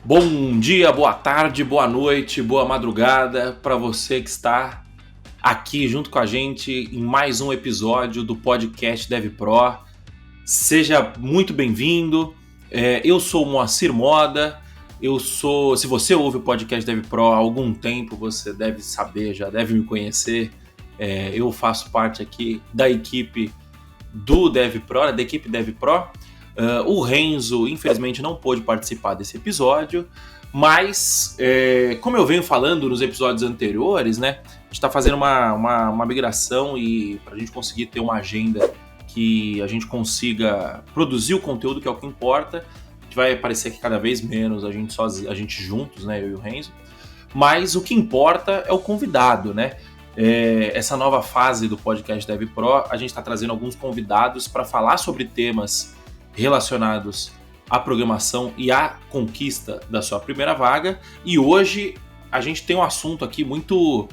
Bom dia, boa tarde, boa noite, boa madrugada para você que está aqui junto com a gente em mais um episódio do podcast DevPro. Seja muito bem-vindo. Eu sou o Moacir Moda. Se você ouve o podcast DevPro há algum tempo, você deve saber, já deve me conhecer. Eu faço parte aqui da equipe do DevPro, da equipe DevPro. O Renzo, infelizmente, não pôde participar desse episódio, mas, como eu venho falando nos episódios anteriores, né, a gente está fazendo uma migração e para a gente conseguir ter uma agenda que a gente consiga produzir o conteúdo, que é o que importa, a gente vai aparecer aqui cada vez menos, a gente juntos, né, eu e o Renzo, mas o que importa é o convidado, né? Essa nova fase do podcast DevPro, a gente está trazendo alguns convidados para falar sobre temas relacionados à programação e à conquista da sua primeira vaga. E hoje a gente tem um assunto aqui muito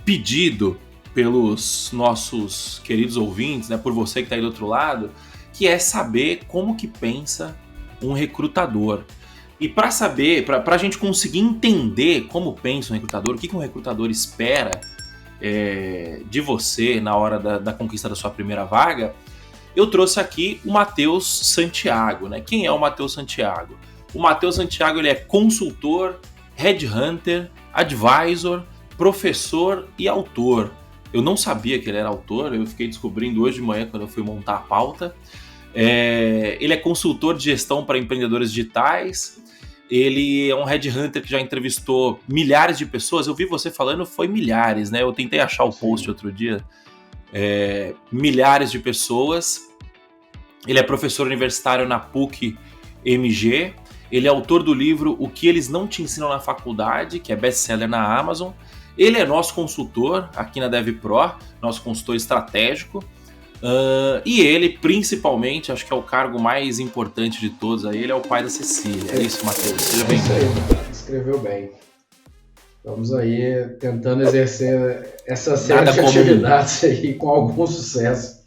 pedido pelos nossos queridos ouvintes, né, por você que está aí do outro lado, que é saber como que pensa um recrutador. E para saber, para a gente conseguir entender como pensa um recrutador, o que um recrutador espera de você na hora da conquista da sua primeira vaga, eu trouxe aqui o Matheus Santiago, né? Quem é o Matheus Santiago? O Matheus Santiago, ele é consultor, headhunter, advisor, professor e autor. Eu não sabia que ele era autor, eu fiquei descobrindo hoje de manhã quando eu fui montar a pauta. Ele é consultor de gestão para empreendedores digitais. Ele é um headhunter que já entrevistou milhares de pessoas. Eu vi você falando, foi milhares, né? Eu tentei achar o post outro dia. Milhares de pessoas. Ele é professor universitário na PUC-MG. Ele é autor do livro O que Eles Não Te Ensinam na Faculdade, que é best-seller na Amazon. Ele é nosso consultor aqui na DevPro, nosso consultor estratégico. E ele, principalmente, acho que é o cargo mais importante de todos, aí ele é o pai da Cecília. É isso, Matheus. Seja bem-vindo. Escreveu bem. Vamos aí tentando exercer essa série de atividades aí com algum sucesso.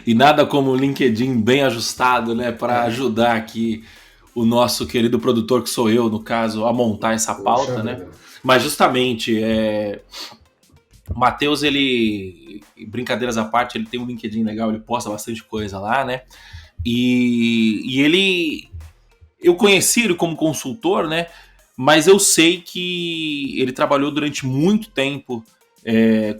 E nada como um LinkedIn bem ajustado, né, para ajudar aqui o nosso querido produtor, que sou eu, no caso, a montar essa pauta, né? Mas justamente, o Matheus, ele, brincadeiras à parte, ele tem um LinkedIn legal, ele posta bastante coisa lá, né? E ele, eu conheci ele como consultor, né? Mas eu sei que ele trabalhou durante muito tempo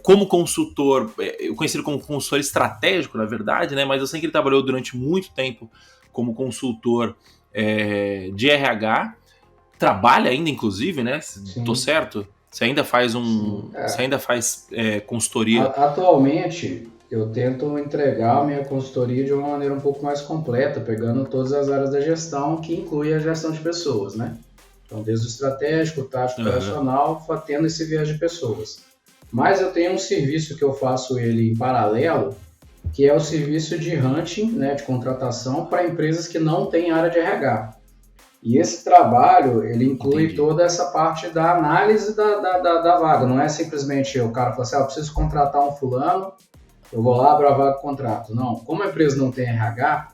como consultor. Eu conheci ele como consultor estratégico, na verdade, né? Mas eu sei que ele trabalhou durante muito tempo como consultor de RH. Trabalha ainda, inclusive, né? Sim. Tô certo? Você ainda faz você ainda faz consultoria? Atualmente, eu tento entregar a minha consultoria de uma maneira um pouco mais completa, pegando todas as áreas da gestão, que inclui a gestão de pessoas, né? Então, desde o estratégico, o tático, operacional, tendo esse viés de pessoas. Mas eu tenho um serviço que eu faço ele em paralelo, que é o serviço de hunting, né, de contratação para empresas que não têm área de RH. E esse trabalho, ele inclui toda essa parte da análise da vaga. Não é simplesmente o cara falar assim, eu preciso contratar um fulano, eu vou lá, abro a vaga e contrato. Não, como a empresa não tem RH,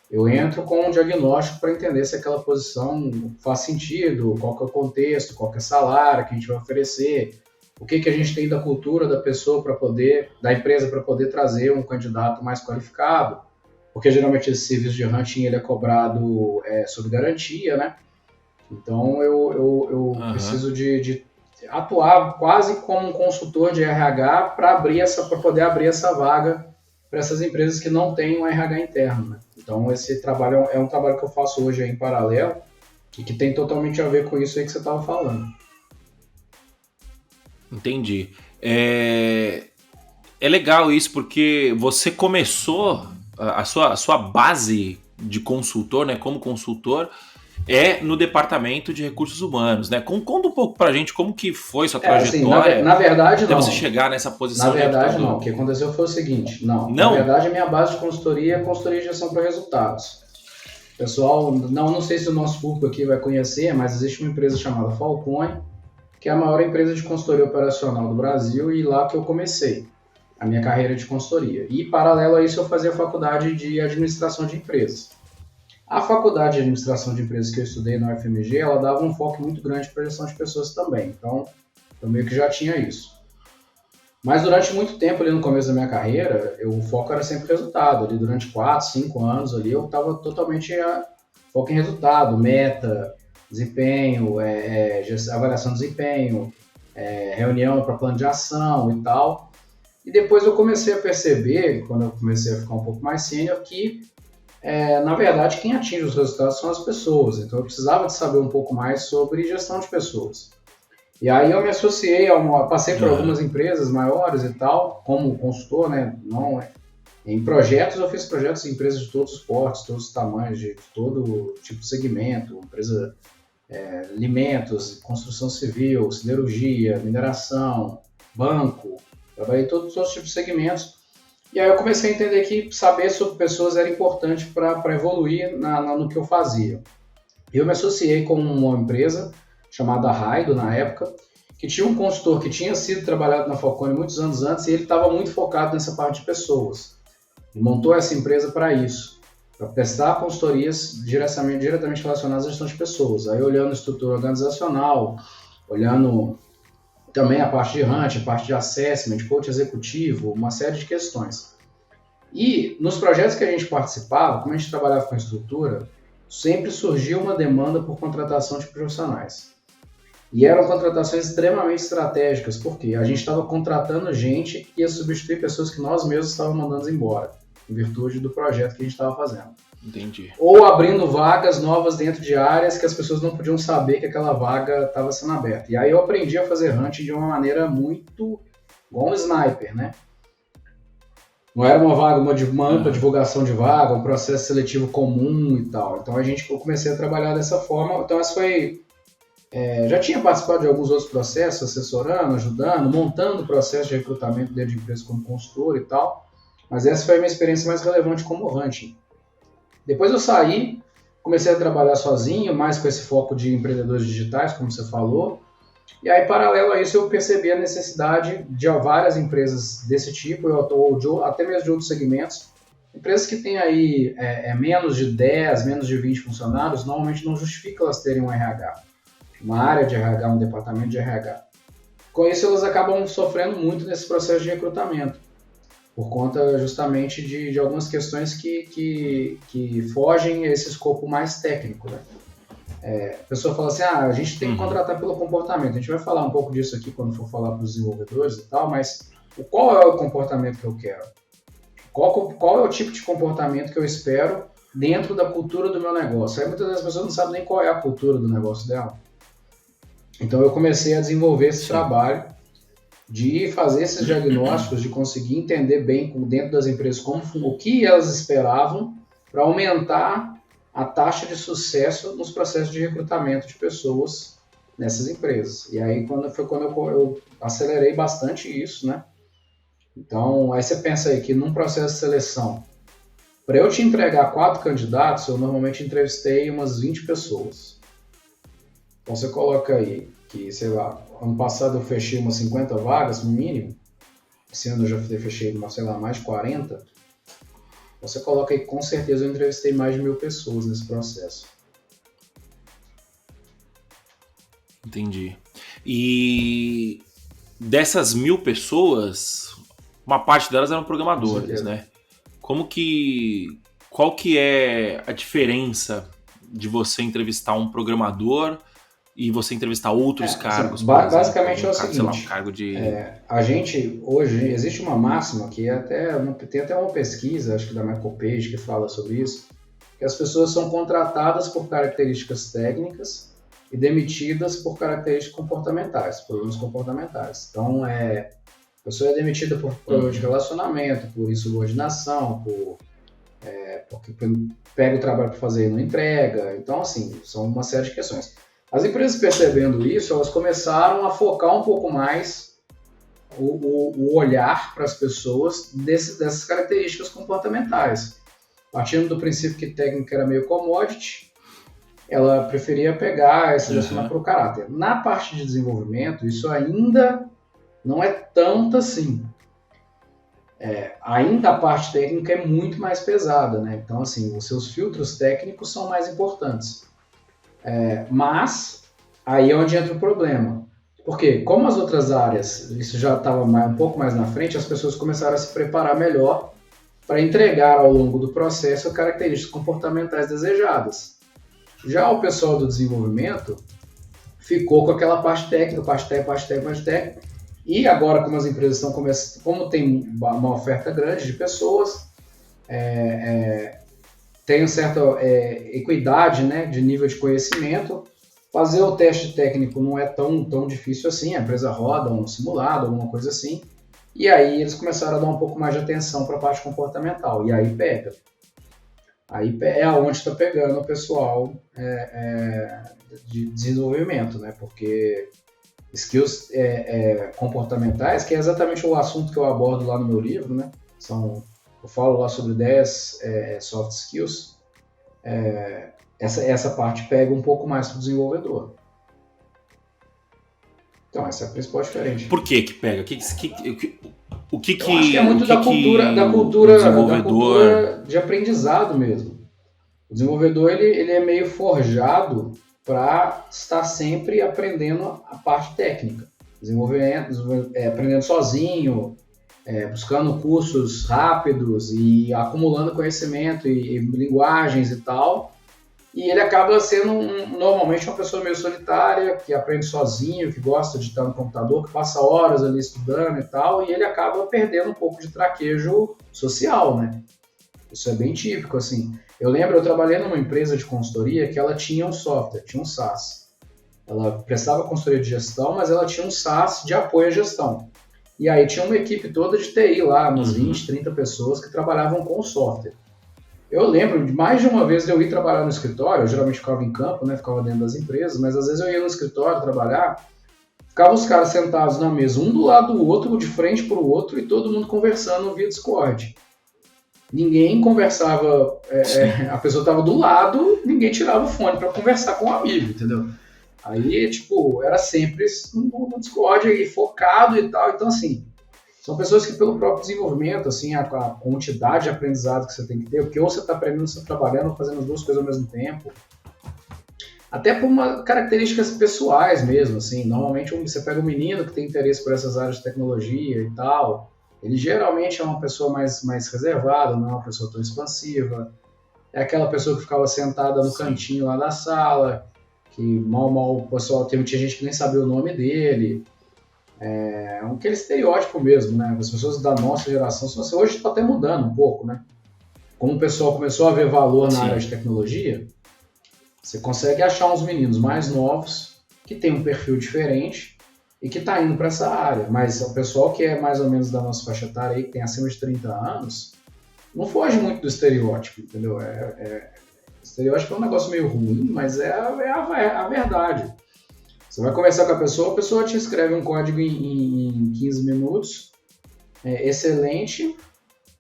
eu entro com um diagnóstico para entender se aquela posição faz sentido, qual que é o contexto, qual que é o salário que a gente vai oferecer, o que a gente tem da cultura da pessoa da empresa para poder trazer um candidato mais qualificado, porque geralmente esse serviço de hunting ele é cobrado sob garantia, né? Então eu preciso de atuar quase como um consultor de RH para poder abrir essa vaga para essas empresas que não têm um RH interno, né? Então, esse trabalho é um trabalho que eu faço hoje em paralelo e que tem totalmente a ver com isso aí que você estava falando. Entendi. É legal isso, porque você começou a sua base de consultor, né, como consultor, no departamento de recursos humanos, né? Conta um pouco pra gente como que foi sua trajetória. Assim, na verdade, até não. você chegar nessa posição. Na verdade, não. O que aconteceu foi o seguinte, Na verdade, a minha base de consultoria é consultoria de gestão para resultados. Pessoal, não sei se o nosso público aqui vai conhecer, mas existe uma empresa chamada Falcone, que é a maior empresa de consultoria operacional do Brasil, e lá que eu comecei a minha carreira de consultoria. E, paralelo a isso, eu fazia faculdade de administração de empresas. A faculdade de administração de empresas que eu estudei na UFMG, ela dava um foco muito grande para gestão de pessoas também. Então, eu meio que já tinha isso. Mas durante muito tempo ali no começo da minha carreira, o foco era sempre resultado. Ali durante 4, 5 anos ali, eu estava totalmente foco em resultado, meta, desempenho, avaliação de desempenho, reunião para plano de ação e tal. E depois eu comecei a perceber, quando eu comecei a ficar um pouco mais sênior, que na verdade quem atinge os resultados são as pessoas. Então eu precisava de saber um pouco mais sobre gestão de pessoas. E aí eu me associei, passei por algumas empresas maiores e tal, como consultor, né? Em projetos, eu fiz projetos em empresas de todos os portes, todos os tamanhos, de todo tipo de segmento, empresa, alimentos, construção civil, siderurgia, mineração, banco, trabalhei em todos os tipos de segmentos. E aí eu comecei a entender que saber sobre pessoas era importante para evoluir no que eu fazia. Eu me associei com uma empresa chamada Raido, na época, que tinha um consultor que tinha sido trabalhado na Falcone muitos anos antes e ele estava muito focado nessa parte de pessoas. E montou essa empresa para isso, para prestar consultorias diretamente relacionadas à gestão de pessoas. Aí olhando a estrutura organizacional, olhando também a parte de hunt, a parte de assessment, coach executivo, uma série de questões. E nos projetos que a gente participava, como a gente trabalhava com estrutura, sempre surgia uma demanda por contratação de profissionais. E eram contratações extremamente estratégicas, porque a gente estava contratando gente que ia substituir pessoas que nós mesmos estávamos mandando embora, em virtude do projeto que a gente estava fazendo. Entendi. Ou abrindo vagas novas dentro de áreas que as pessoas não podiam saber que aquela vaga estava sendo aberta. E aí eu aprendi a fazer hunt de uma maneira muito igual um sniper, né? Não era uma vaga, uma ampla divulgação de vaga, um processo seletivo comum e tal. Então eu comecei a trabalhar dessa forma. Então essa foi... já tinha participado de alguns outros processos, assessorando, ajudando, montando o processo de recrutamento dentro de empresas como consultor e tal. Mas essa foi a minha experiência mais relevante como hunting. Depois eu saí, comecei a trabalhar sozinho, mais com esse foco de empreendedores digitais, como você falou. E aí, paralelo a isso, eu percebi a necessidade de várias empresas desse tipo, até mesmo de outros segmentos. Empresas que têm aí menos de 10, menos de 20 funcionários, normalmente não justifica elas terem um RH, uma área de RH, um departamento de RH. Com isso, elas acabam sofrendo muito nesse processo de recrutamento, por conta justamente de algumas questões que fogem a esse escopo mais técnico, né? A pessoa fala assim, a gente tem que contratar pelo comportamento. A gente vai falar um pouco disso aqui quando for falar para os desenvolvedores e tal, mas qual é o comportamento que eu quero? Qual é o tipo de comportamento que eu espero dentro da cultura do meu negócio? Aí muitas vezes as pessoas não sabem nem qual é a cultura do negócio dela. Então eu comecei a desenvolver esse trabalho de fazer esses diagnósticos, de conseguir entender bem dentro das empresas o que elas esperavam para aumentar a taxa de sucesso nos processos de recrutamento de pessoas nessas empresas. E aí foi quando eu acelerei bastante isso, né? Então, aí você pensa aí que num processo de seleção, para eu te entregar 4 candidatos, eu normalmente entrevistei umas 20 pessoas. Então você coloca aí que, sei lá, ano passado eu fechei umas 50 vagas, no mínimo. Esse ano eu já fechei, mais de 40. Você coloca aí que com certeza eu entrevistei mais de 1.000 pessoas nesse processo. Entendi. E dessas 1.000 pessoas, uma parte delas eram programadores, né? Qual que é a diferença de você entrevistar um programador e você entrevistar outros cargos? Basicamente é o seguinte, sei lá, um cargo de... a gente, hoje, existe uma máxima que tem até uma pesquisa, acho que da Michael Page, que fala sobre isso, que as pessoas são contratadas por características técnicas e demitidas por características comportamentais, problemas comportamentais. Então, a pessoa é demitida por problemas de relacionamento, por insubordinação, porque pega o trabalho para fazer e não entrega. Então, assim, são uma série de questões. As empresas percebendo isso, elas começaram a focar um pouco mais o olhar para as pessoas dessas características comportamentais. Partindo do princípio que técnica era meio commodity, ela preferia pegar e selecionar para o caráter. Na parte de desenvolvimento, isso ainda não é tanto assim. Ainda a parte técnica é muito mais pesada, né? Então, assim, os seus filtros técnicos são mais importantes. Mas aí é onde entra o problema. Porque, como as outras áreas, isso já estava um pouco mais na frente, as pessoas começaram a se preparar melhor para entregar ao longo do processo características comportamentais desejadas. Já o pessoal do desenvolvimento ficou com aquela parte técnica, parte técnica, e agora, como as empresas estão começando, como tem uma oferta grande de pessoas, tem uma certa equidade, né, de nível de conhecimento. Fazer o teste técnico não é tão difícil assim, a empresa roda um simulado, alguma coisa assim, e aí eles começaram a dar um pouco mais de atenção para a parte comportamental, e aí pega. Aí é onde está pegando o pessoal de desenvolvimento, né, porque skills comportamentais, que é exatamente o assunto que eu abordo lá no meu livro, né, eu falo lá sobre 10 soft skills, essa parte pega um pouco mais para o desenvolvedor. Então, essa é a principal diferença. Por que pega? O que eu acho que é muito da cultura de aprendizado mesmo. O desenvolvedor ele é meio forjado para estar sempre aprendendo a parte técnica. Aprendendo sozinho, buscando cursos rápidos e acumulando conhecimento e linguagens e tal. E ele acaba sendo normalmente uma pessoa meio solitária, que aprende sozinho, que gosta de estar no computador, que passa horas ali estudando e tal, e ele acaba perdendo um pouco de traquejo social, né? Isso é bem típico, assim. Eu trabalhei numa empresa de consultoria que ela tinha um software, tinha um SaaS. Ela prestava consultoria de gestão, mas ela tinha um SaaS de apoio à gestão. E aí tinha uma equipe toda de TI lá, umas 20, 30 pessoas que trabalhavam com o software. Eu lembro de mais de uma vez de eu ir trabalhar no escritório, eu geralmente ficava em campo, né, ficava dentro das empresas, mas às vezes eu ia no escritório trabalhar, ficavam os caras sentados na mesa, um do lado do outro, de frente para o outro, e todo mundo conversando via Discord. Ninguém conversava, a pessoa estava do lado, ninguém tirava o fone para conversar com um amigo, entendeu? Aí, tipo, era sempre no Discord aí, focado e tal, então assim, são pessoas que pelo próprio desenvolvimento, assim, a quantidade de aprendizado que você tem que ter, porque ou você está aprendendo, você está trabalhando, fazendo as duas coisas ao mesmo tempo, até por características pessoais mesmo, assim, normalmente você pega um menino que tem interesse por essas áreas de tecnologia e tal, ele geralmente é uma pessoa mais reservada, não é uma pessoa tão expansiva, é aquela pessoa que ficava sentada no cantinho lá da sala, que mal o pessoal, tinha gente que nem sabia o nome dele. É aquele estereótipo mesmo, né? As pessoas da nossa geração, hoje está até mudando um pouco, né? Como o pessoal começou a ver valor na área de tecnologia, você consegue achar uns meninos mais novos que tem um perfil diferente e que está indo para essa área. Mas o pessoal que é mais ou menos da nossa faixa etária aí, que tem acima de 30 anos, não foge muito do estereótipo, entendeu? Estereótipo é um negócio meio ruim, mas é a verdade. Você vai conversar com a pessoa te escreve um código em 15 minutos, excelente,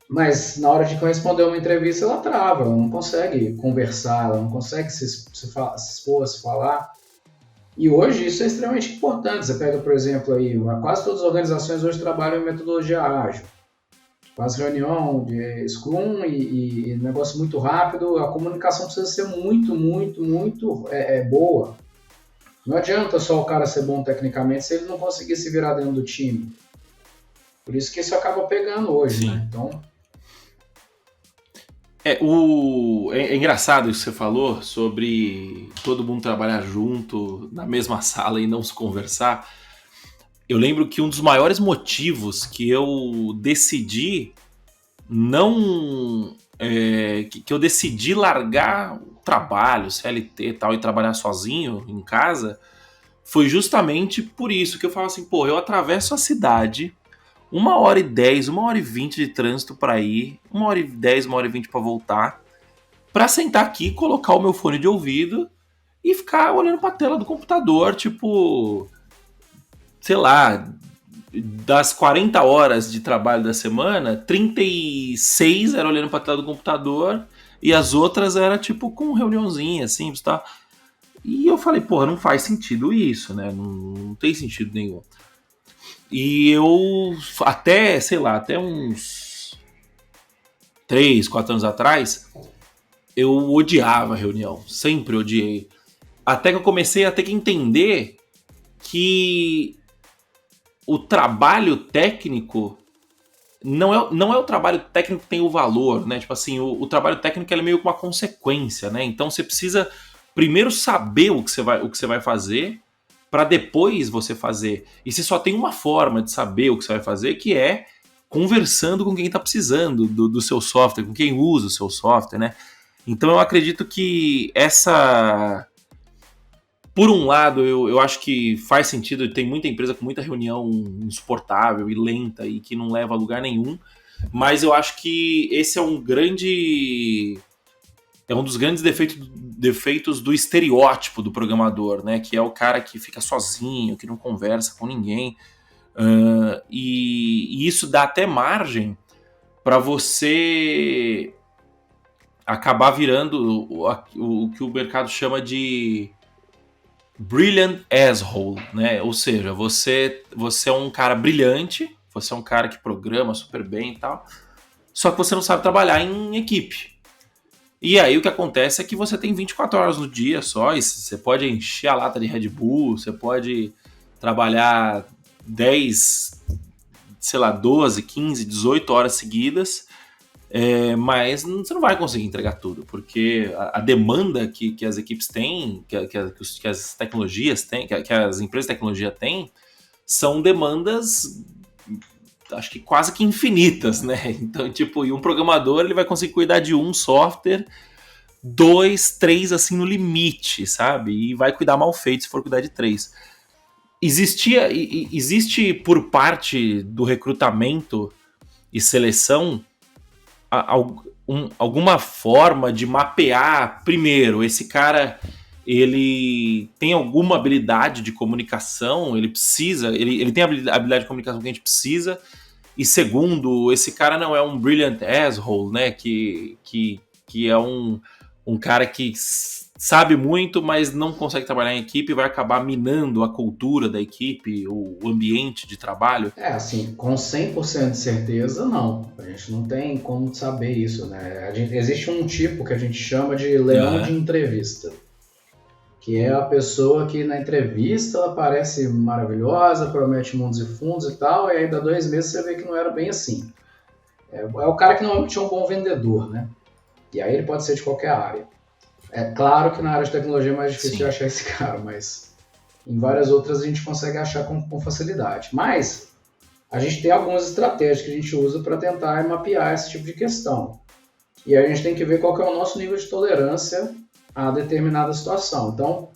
mas na hora de responder uma entrevista ela trava, ela não consegue conversar, ela não consegue se expor, se falar. E hoje isso é extremamente importante. Você pega, por exemplo, aí, quase todas as organizações hoje trabalham em metodologia ágil. Faz reunião de Scrum e negócio muito rápido, a comunicação precisa ser muito boa. Não adianta só o cara ser bom tecnicamente se ele não conseguir se virar dentro do time. Por isso que isso acaba pegando hoje, né? Então... É engraçado isso que você falou sobre todo mundo trabalhar junto, na mesma sala e não se conversar. Eu lembro que um dos maiores motivos que eu decidi que eu decidi largar o trabalho, CLT e tal, e trabalhar sozinho em casa, foi justamente por isso que eu falo assim, eu atravesso a cidade 1h10, 1h20 de trânsito para ir, 1h10, 1h20 para voltar, para sentar aqui, colocar o meu fone de ouvido e ficar olhando para a tela do computador, tipo, sei lá, das 40 horas de trabalho da semana, 36 era olhando para a tela do computador e as outras era tipo com reuniãozinha, simples, tá? E eu falei, não faz sentido isso, né? Não tem sentido nenhum. E eu, até uns 3, 4 anos atrás, eu odiava a reunião, sempre odiei. Até que eu comecei a ter que entender que o trabalho técnico não é o trabalho técnico que tem o valor, né? Tipo assim, o trabalho técnico é meio que uma consequência, né? Então você precisa primeiro saber o que você vai fazer para depois você fazer. E você só tem uma forma de saber o que você vai fazer, que é conversando com quem está precisando do seu software, com quem usa o seu software, né? Então eu acredito que por um lado, eu acho que faz sentido, tem muita empresa com muita reunião insuportável e lenta e que não leva a lugar nenhum, mas eu acho que esse é um dos grandes defeitos do estereótipo do programador, né? Que é o cara que fica sozinho, que não conversa com ninguém. E isso dá até margem para você acabar virando o que o mercado chama de brilliant asshole, né? Ou seja, você é um cara brilhante, você é um cara que programa super bem e tal, só que você não sabe trabalhar em equipe. E aí o que acontece é que você tem 24 horas no dia só, e você pode encher a lata de Red Bull, você pode trabalhar 10, sei lá, 12, 15, 18 horas seguidas, mas você não vai conseguir entregar tudo, porque a demanda que as equipes têm, que as tecnologias têm, que as empresas de tecnologia têm, são demandas, acho que quase que infinitas, né? Então, tipo, e um programador ele vai conseguir cuidar de um software, 2, 3, assim, no limite, sabe? E vai cuidar mal feito se for cuidar de 3. Existe por parte do recrutamento e seleção alguma forma de mapear, primeiro, esse cara, ele tem alguma habilidade de comunicação, ele tem a habilidade de comunicação que a gente precisa, e segundo, esse cara não é um brilliant asshole, né, que é um cara que sabe muito, mas não consegue trabalhar em equipe e vai acabar minando a cultura da equipe, o ambiente de trabalho? Assim, com 100% de certeza, não. A gente não tem como saber isso, né? Existe um tipo que a gente chama de leão de entrevista, que é a pessoa que na entrevista ela parece maravilhosa, promete mundos e fundos e tal, e aí dá 2 meses você vê que não era bem assim. É o cara que normalmente é um bom vendedor, né? E aí ele pode ser de qualquer área. É claro que na área de tecnologia é mais difícil de achar esse cara, mas em várias outras a gente consegue achar com facilidade. Mas a gente tem algumas estratégias que a gente usa para tentar mapear esse tipo de questão. E aí a gente tem que ver qual que é o nosso nível de tolerância a determinada situação. Então,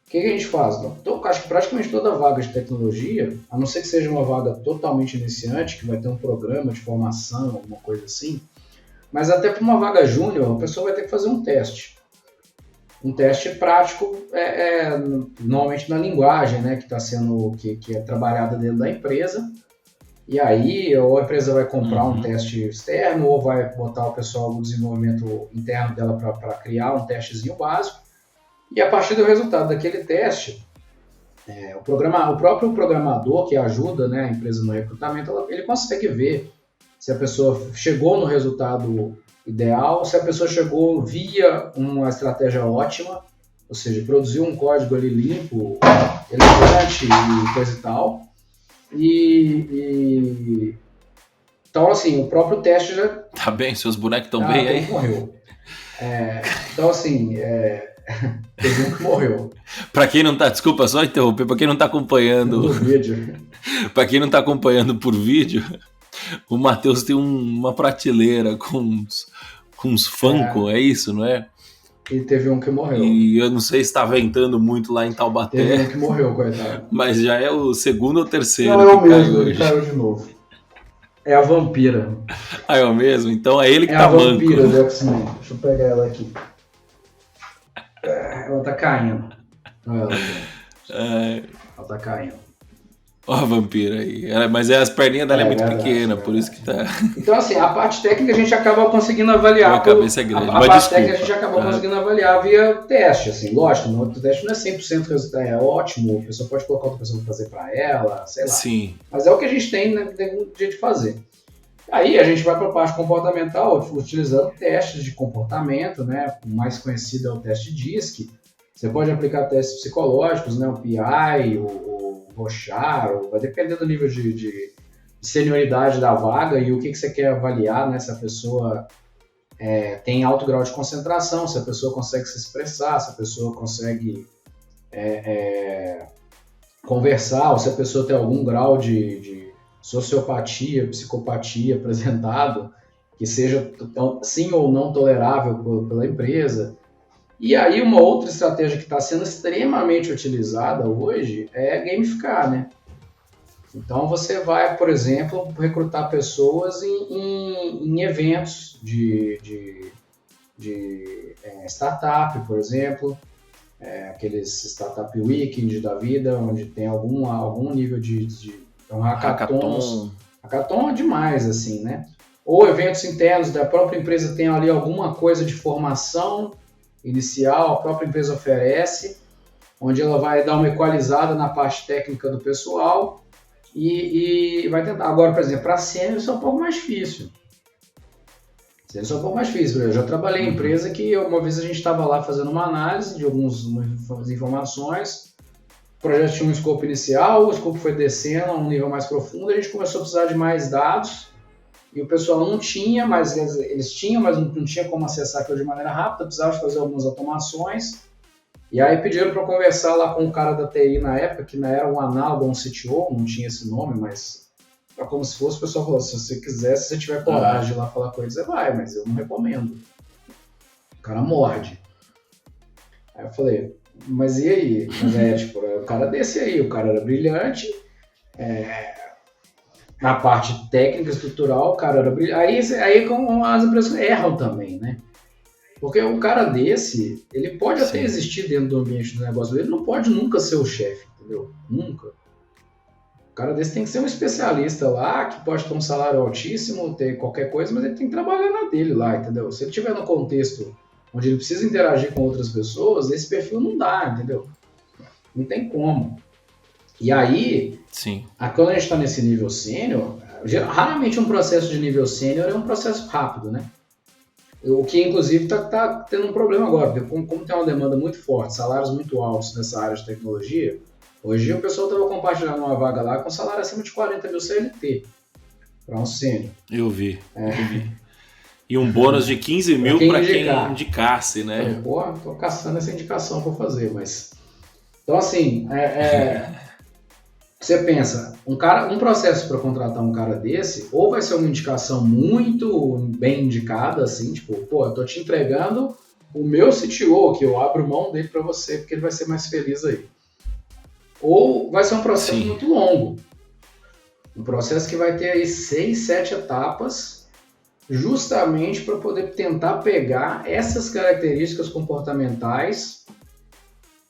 o que a gente faz? Então, acho que praticamente toda vaga de tecnologia, a não ser que seja uma vaga totalmente iniciante, que vai ter um programa de formação, alguma coisa assim, mas até para uma vaga júnior, a pessoa vai ter que fazer um teste. Um teste prático, normalmente na linguagem, né, que é trabalhada dentro da empresa. E aí, ou a empresa vai comprar um teste externo, ou vai botar o pessoal no desenvolvimento interno dela para criar um testezinho básico. E a partir do resultado daquele teste, o próprio programador que ajuda, né, a empresa no recrutamento, ele consegue ver se a pessoa chegou no resultado ideal, se a pessoa chegou via uma estratégia ótima, ou seja, produziu um código ali limpo, elegante e coisa e tal. Então, assim, o próprio teste já... Tá bem, seus bonecos estão bem aí? Morreu. Então, assim, teve um que morreu. Pra quem não tá, desculpa, só interromper, pra quem não tá acompanhando... No vídeo. Pra quem não tá acompanhando por vídeo, o Matheus tem uma prateleira com uns Funko, é isso, não é? E teve um que morreu. E eu não sei se tá ventando muito lá em Taubaté. Teve um que morreu, coitado. Mas já é o segundo ou terceiro não, que mesmo, caiu hoje. Ele caiu de novo. É a vampira. Ah, é o mesmo? Então é ele que tá manco. É a vampira do X-Men. Deixa eu pegar ela aqui. Ela tá caindo. Olha ela, ela tá caindo. Ó a vampira aí. Mas as perninhas dela é muito pequena, por isso que tá... Então, assim, a parte técnica a gente acaba conseguindo avaliar... A cabeça é grande, a parte técnica a gente acaba conseguindo avaliar via teste, assim, lógico, o teste não é 100% resultado, é ótimo, a pessoa pode colocar outra pessoa para fazer para ela, sei lá. Sim. Mas é o que a gente tem, né, tem um jeito de fazer. Aí a gente vai para a parte comportamental, utilizando testes de comportamento, né? O mais conhecido é o teste DISC. Você pode aplicar testes psicológicos, né? O PI, o Rorschach, vai depender do nível de senioridade da vaga e o que você quer avaliar, né? Se a pessoa tem alto grau de concentração, se a pessoa consegue se expressar, se a pessoa consegue conversar, ou se a pessoa tem algum grau de sociopatia, psicopatia apresentado, que seja sim ou não tolerável pela empresa. E aí uma outra estratégia que está sendo extremamente utilizada hoje é gamificar, né? Então você vai, por exemplo, recrutar pessoas em eventos de startup, por exemplo, aqueles Startup Weekend da vida, onde tem algum nível de hackathons. Hackathon é demais, assim, né? Ou eventos internos da própria empresa, tem ali alguma coisa de formação inicial, a própria empresa oferece, onde ela vai dar uma equalizada na parte técnica do pessoal e vai tentar. Agora, por exemplo, para sênior isso é um pouco mais difícil. Eu já trabalhei em empresa que uma vez a gente estava lá fazendo uma análise de algumas informações, o projeto tinha um escopo inicial, o escopo foi descendo a um nível mais profundo, a gente começou a precisar de mais dados e o pessoal não tinha, mas eles tinham, mas não tinha como acessar aquilo de maneira rápida, precisava de fazer algumas automações. E aí pediram para conversar lá com o cara da TI na época, que não era um análogo a um CTO, não tinha esse nome, mas era como se fosse, o pessoal falou, se você quiser, se você tiver coragem de ir lá falar com ele, você vai, mas eu não recomendo. O cara morde. Aí eu falei, mas e aí? O cara desse aí, o cara era brilhante, na parte técnica, estrutural, o cara era brilhante. Aí como as empresas erram também, né? Porque um cara desse, ele pode até existir dentro do ambiente do negócio, ele não pode nunca ser o chefe, entendeu? Nunca. O cara desse tem que ser um especialista lá, que pode ter um salário altíssimo, ter qualquer coisa, mas ele tem que trabalhar na dele lá, entendeu? Se ele estiver no contexto onde ele precisa interagir com outras pessoas, esse perfil não dá, entendeu? Não tem como. E aí, quando a gente está nesse nível sênior, raramente um processo de nível sênior é um processo rápido, né? O que, inclusive, está tendo um problema agora, porque como tem uma demanda muito forte, salários muito altos nessa área de tecnologia, hoje o pessoal estava compartilhando uma vaga lá com salário acima de 40 mil CLT para um sênior. Eu vi. E um bônus de 15 mil para quem indicasse, né? Tô caçando essa indicação para fazer, mas... Então, assim, você pensa, um processo para contratar um cara desse, ou vai ser uma indicação muito bem indicada, assim, tipo, eu tô te entregando o meu CTO, que eu abro mão dele para você, porque ele vai ser mais feliz aí. Ou vai ser um processo muito longo. Um processo que vai ter aí 6, 7 etapas, justamente para poder tentar pegar essas características comportamentais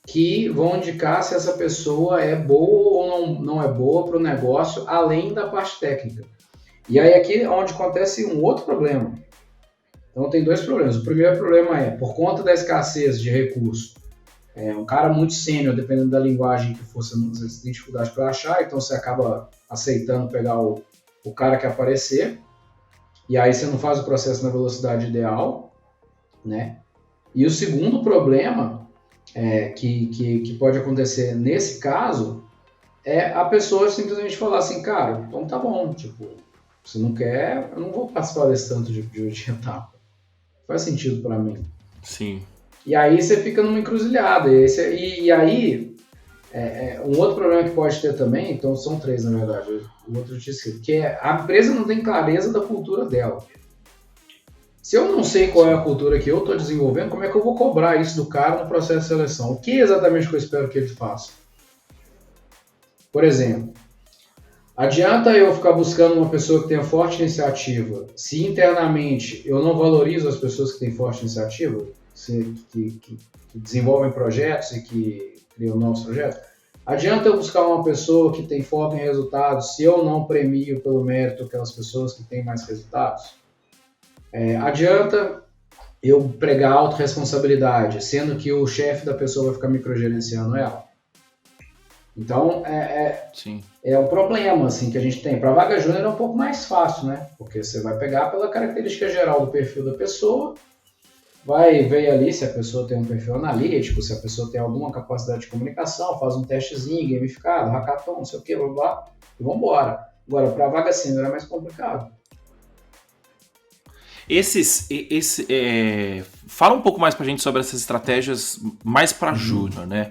que vão indicar se essa pessoa é boa ou não é boa para o negócio, além da parte técnica. E aí aqui é onde acontece um outro problema. Então tem dois problemas. O primeiro problema é, por conta da escassez de recurso, um cara muito sênior, dependendo da linguagem que for, você tem dificuldade para achar, então você acaba aceitando pegar o cara que aparecer, e aí você não faz o processo na velocidade ideal, né? E o segundo problema que pode acontecer nesse caso é a pessoa simplesmente falar assim, cara, então tá bom, tipo, se não quer, eu não vou participar desse tanto de etapa. Faz sentido para mim. Sim. E aí você fica numa encruzilhada. E aí, um outro problema que pode ter também, então são 3 na verdade, o outro eu tinha escrito, que é a empresa não tem clareza da cultura dela. Se eu não sei qual é a cultura que eu estou desenvolvendo, como é que eu vou cobrar isso do cara no processo de seleção? O que exatamente que eu espero que ele faça? Por exemplo, adianta eu ficar buscando uma pessoa que tenha forte iniciativa se internamente eu não valorizo as pessoas que têm forte iniciativa, que desenvolvem projetos e que criam novos projetos? Adianta eu buscar uma pessoa que tem foco em resultados se eu não premio pelo mérito aquelas pessoas que têm mais resultados? Adianta eu pregar autorresponsabilidade, sendo que o chefe da pessoa vai ficar microgerenciando ela? Então, Sim. é um problema assim, que a gente tem. Para vaga júnior é um pouco mais fácil, né? Porque você vai pegar pela característica geral do perfil da pessoa, vai ver ali se a pessoa tem um perfil analítico, se a pessoa tem alguma capacidade de comunicação, faz um testezinho gamificado, hackathon, não sei o que, blá, blá, e vambora. Agora, para vaga sênior é mais complicado. Fala um pouco mais pra gente sobre essas estratégias mais pra júnior, né?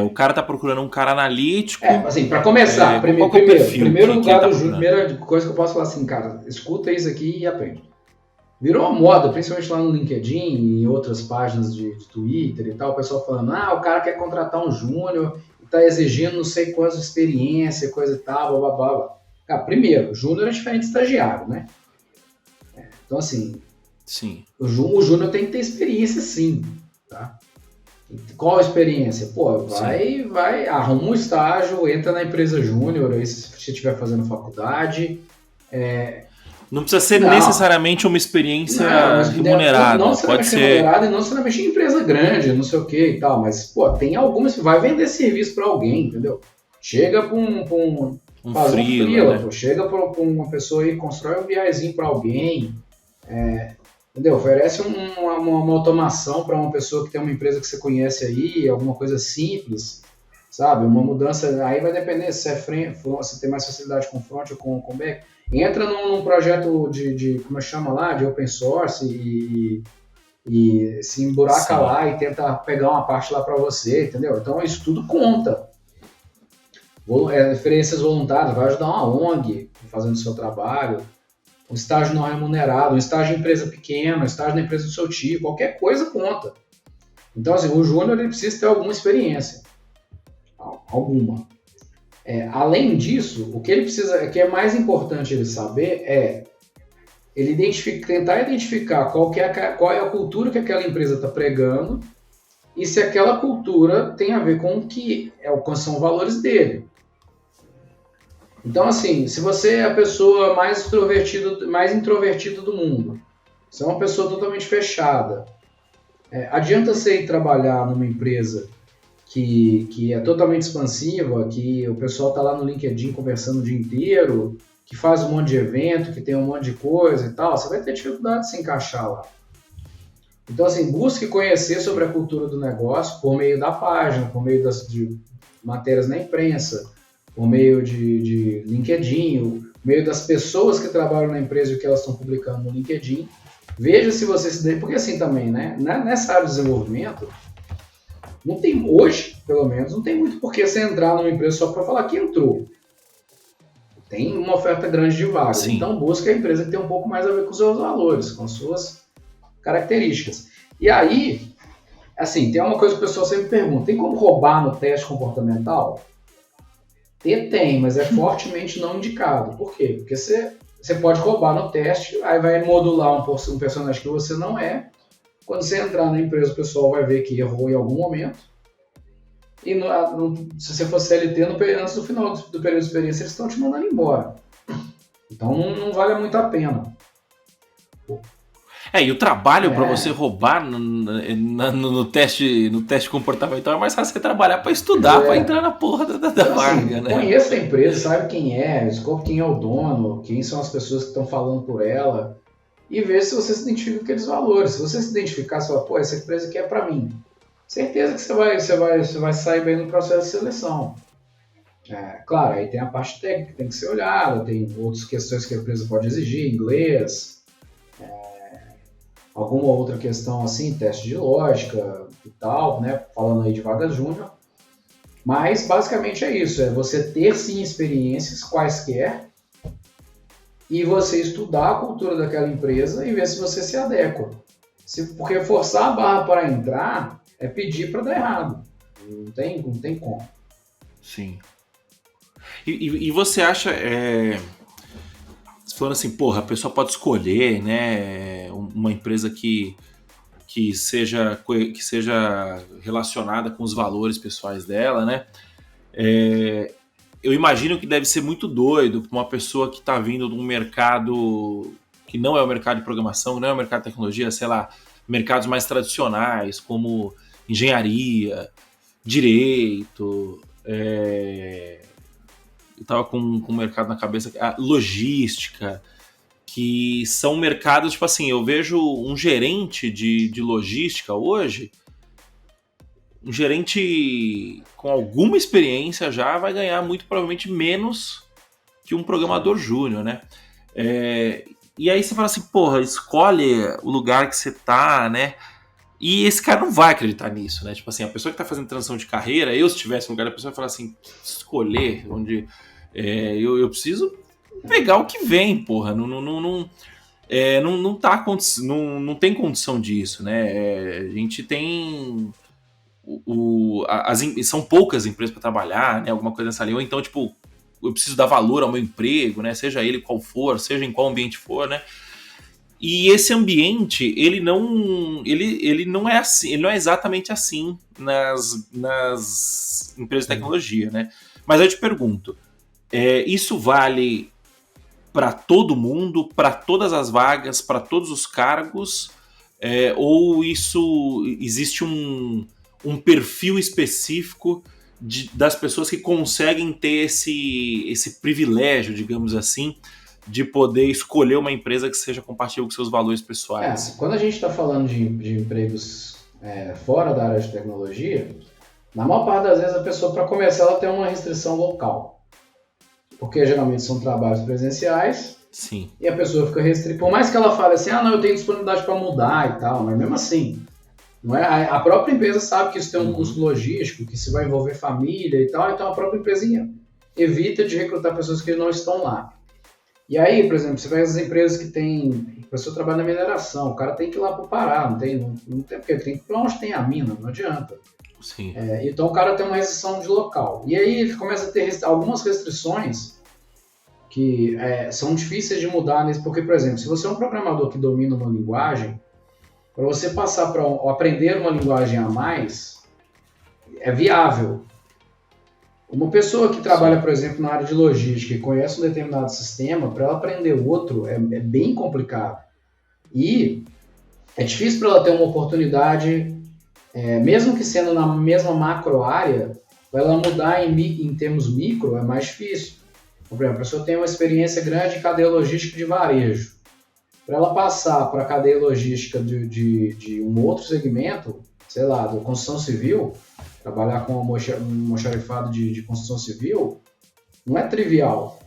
O cara tá procurando um cara analítico. Assim, para começar, primeiro lugar do júnior, primeira coisa que eu posso falar assim, cara, escuta isso aqui e aprende. Virou uma moda, principalmente lá no LinkedIn e em outras páginas de Twitter e tal, o pessoal falando, o cara quer contratar um júnior e tá exigindo não sei quantas de experiência, coisa e tal, blá, blá, blá. Cara, primeiro, júnior é diferente de estagiário, né? Então, assim, sim. O júnior tem que ter experiência, sim, tá? Qual a experiência? Pô, vai, arruma um estágio, entra na empresa júnior, aí se você estiver fazendo faculdade. Não precisa ser necessariamente uma experiência remunerada. Não pode ser remunerada e não necessariamente em empresa grande, não sei o que e tal, mas, pô, tem algumas que vai vender serviço para alguém, entendeu? Chega para um freela, né? Pô, chega para uma pessoa e constrói um BIzinho para alguém, entendeu? Oferece uma automação para uma pessoa que tem uma empresa que você conhece aí, alguma coisa simples, sabe? Uma mudança, aí vai depender se se tem mais facilidade com front ou com back. Entra num projeto de como chama lá, de open source e se emburaca lá e tenta pegar uma parte lá para você, entendeu? Então isso tudo conta. Experiências voluntárias, vai ajudar uma ONG fazendo o seu trabalho, um estágio não remunerado, um estágio em empresa pequena, um estágio na empresa do seu tio, qualquer coisa conta. Então, assim, o júnior ele precisa ter alguma experiência. Alguma. Além disso, o que ele precisa, que é mais importante ele saber é ele tentar identificar qual é a cultura que aquela empresa está pregando e se aquela cultura tem a ver com o que são os valores dele. Então, assim, se você é a pessoa mais introvertida do mundo, você é uma pessoa totalmente fechada, adianta você ir trabalhar numa empresa que é totalmente expansiva, que o pessoal está lá no LinkedIn conversando o dia inteiro, que faz um monte de evento, que tem um monte de coisa e tal, você vai ter dificuldade de se encaixar lá. Então, assim, busque conhecer sobre a cultura do negócio por meio da página, por meio de matérias na imprensa, por meio de LinkedIn, por meio das pessoas que trabalham na empresa e o que elas estão publicando no LinkedIn. Veja se você se porque assim também, né? Nessa área de desenvolvimento, não tem, hoje, pelo menos, não tem muito por que você entrar numa empresa só para falar que entrou. Tem uma oferta grande de vagas. Sim. Então busca a empresa que tem um pouco mais a ver com os seus valores, com as suas características. E aí, assim, tem uma coisa que o pessoal sempre pergunta, tem como roubar no teste comportamental? Tem, mas é fortemente não indicado. Por quê? Porque você pode roubar no teste, aí vai modular um personagem que você não é. Quando você entrar na empresa, o pessoal vai ver que errou em algum momento. E se você for CLT, antes do final do período de experiência, eles estão te mandando embora. Então não vale muito a pena. E o trabalho para você roubar no teste comportamental é mais fácil você trabalhar para estudar, para entrar na porra da vaga, né? Conheça a empresa, sabe quem é, descobre quem é o dono, quem são as pessoas que estão falando por ela e ver se você se identifica com aqueles valores. Se você se identificar, você fala, pô, essa empresa aqui é para mim. Certeza que você vai sair bem no processo de seleção. Claro, aí tem a parte técnica que tem que ser olhada, tem outras questões que a empresa pode exigir, inglês, alguma outra questão assim, teste de lógica e tal, né? Falando aí de vagas júnior. Mas basicamente é isso, é você ter sim experiências quaisquer e você estudar a cultura daquela empresa e ver se você se adequa. Porque forçar a barra para entrar é pedir para dar errado. Não tem como. Sim. E você acha... falando assim, porra, a pessoa pode escolher, né, uma empresa que seja relacionada com os valores pessoais dela, né? Eu imagino que deve ser muito doido para uma pessoa que está vindo de um mercado que não é o mercado de programação, não é o mercado de tecnologia, sei lá, mercados mais tradicionais como engenharia, direito, eu tava com o mercado na cabeça, a logística, que são mercados, tipo assim, eu vejo um gerente de logística hoje, um gerente com alguma experiência já vai ganhar muito provavelmente menos que um programador júnior, né? E aí você fala assim, porra, escolhe o lugar que você tá, né? E esse cara não vai acreditar nisso, né? Tipo assim, a pessoa que tá fazendo transição de carreira, eu se estivesse no lugar da pessoa, ia falar assim, escolher onde... eu preciso pegar o que vem, porra. Não tem condição disso, né? A gente tem... são poucas empresas para trabalhar, né? Alguma coisa nessa linha. Ou então, tipo, eu preciso dar valor ao meu emprego, né? Seja ele qual for, seja em qual ambiente for, né? E esse ambiente, ele não é assim, ele não é exatamente assim nas empresas de tecnologia, né? Mas eu te pergunto, isso vale para todo mundo, para todas as vagas, para todos os cargos, ou isso existe um perfil específico das pessoas que conseguem ter esse privilégio, digamos assim, de poder escolher uma empresa que seja compatível com seus valores pessoais? Quando a gente está falando de empregos fora da área de tecnologia, na maior parte das vezes a pessoa, para começar, ela tem uma restrição local. Porque geralmente são trabalhos presenciais. Sim. E a pessoa fica restrita. Por mais que ela fale assim, não, eu tenho disponibilidade para mudar e tal, mas mesmo assim, não é? A própria empresa sabe que isso tem um custo logístico, que isso vai envolver família e tal, então a própria empresa evita de recrutar pessoas que não estão lá. E aí, por exemplo, você vai as empresas que tem... A pessoa trabalha na mineração, o cara tem que ir lá para o Pará, não tem porque tem que ir para onde tem a mina, não adianta. Sim. Então o cara tem uma restrição de local. E aí ele começa a ter algumas restrições que são difíceis de mudar, porque, por exemplo, se você é um programador que domina uma linguagem, para você passar para aprender uma linguagem a mais, é viável. Uma pessoa que trabalha, por exemplo, na área de logística e conhece um determinado sistema, para ela aprender outro é bem complicado. E é difícil para ela ter uma oportunidade, mesmo que sendo na mesma macro área, para ela mudar em termos micro é mais difícil. Por exemplo, a pessoa tem uma experiência grande em cadeia logística de varejo. Para ela passar para a cadeia logística de um outro segmento, sei lá, da construção civil, trabalhar com um almoxarifado de construção civil, não é trivial.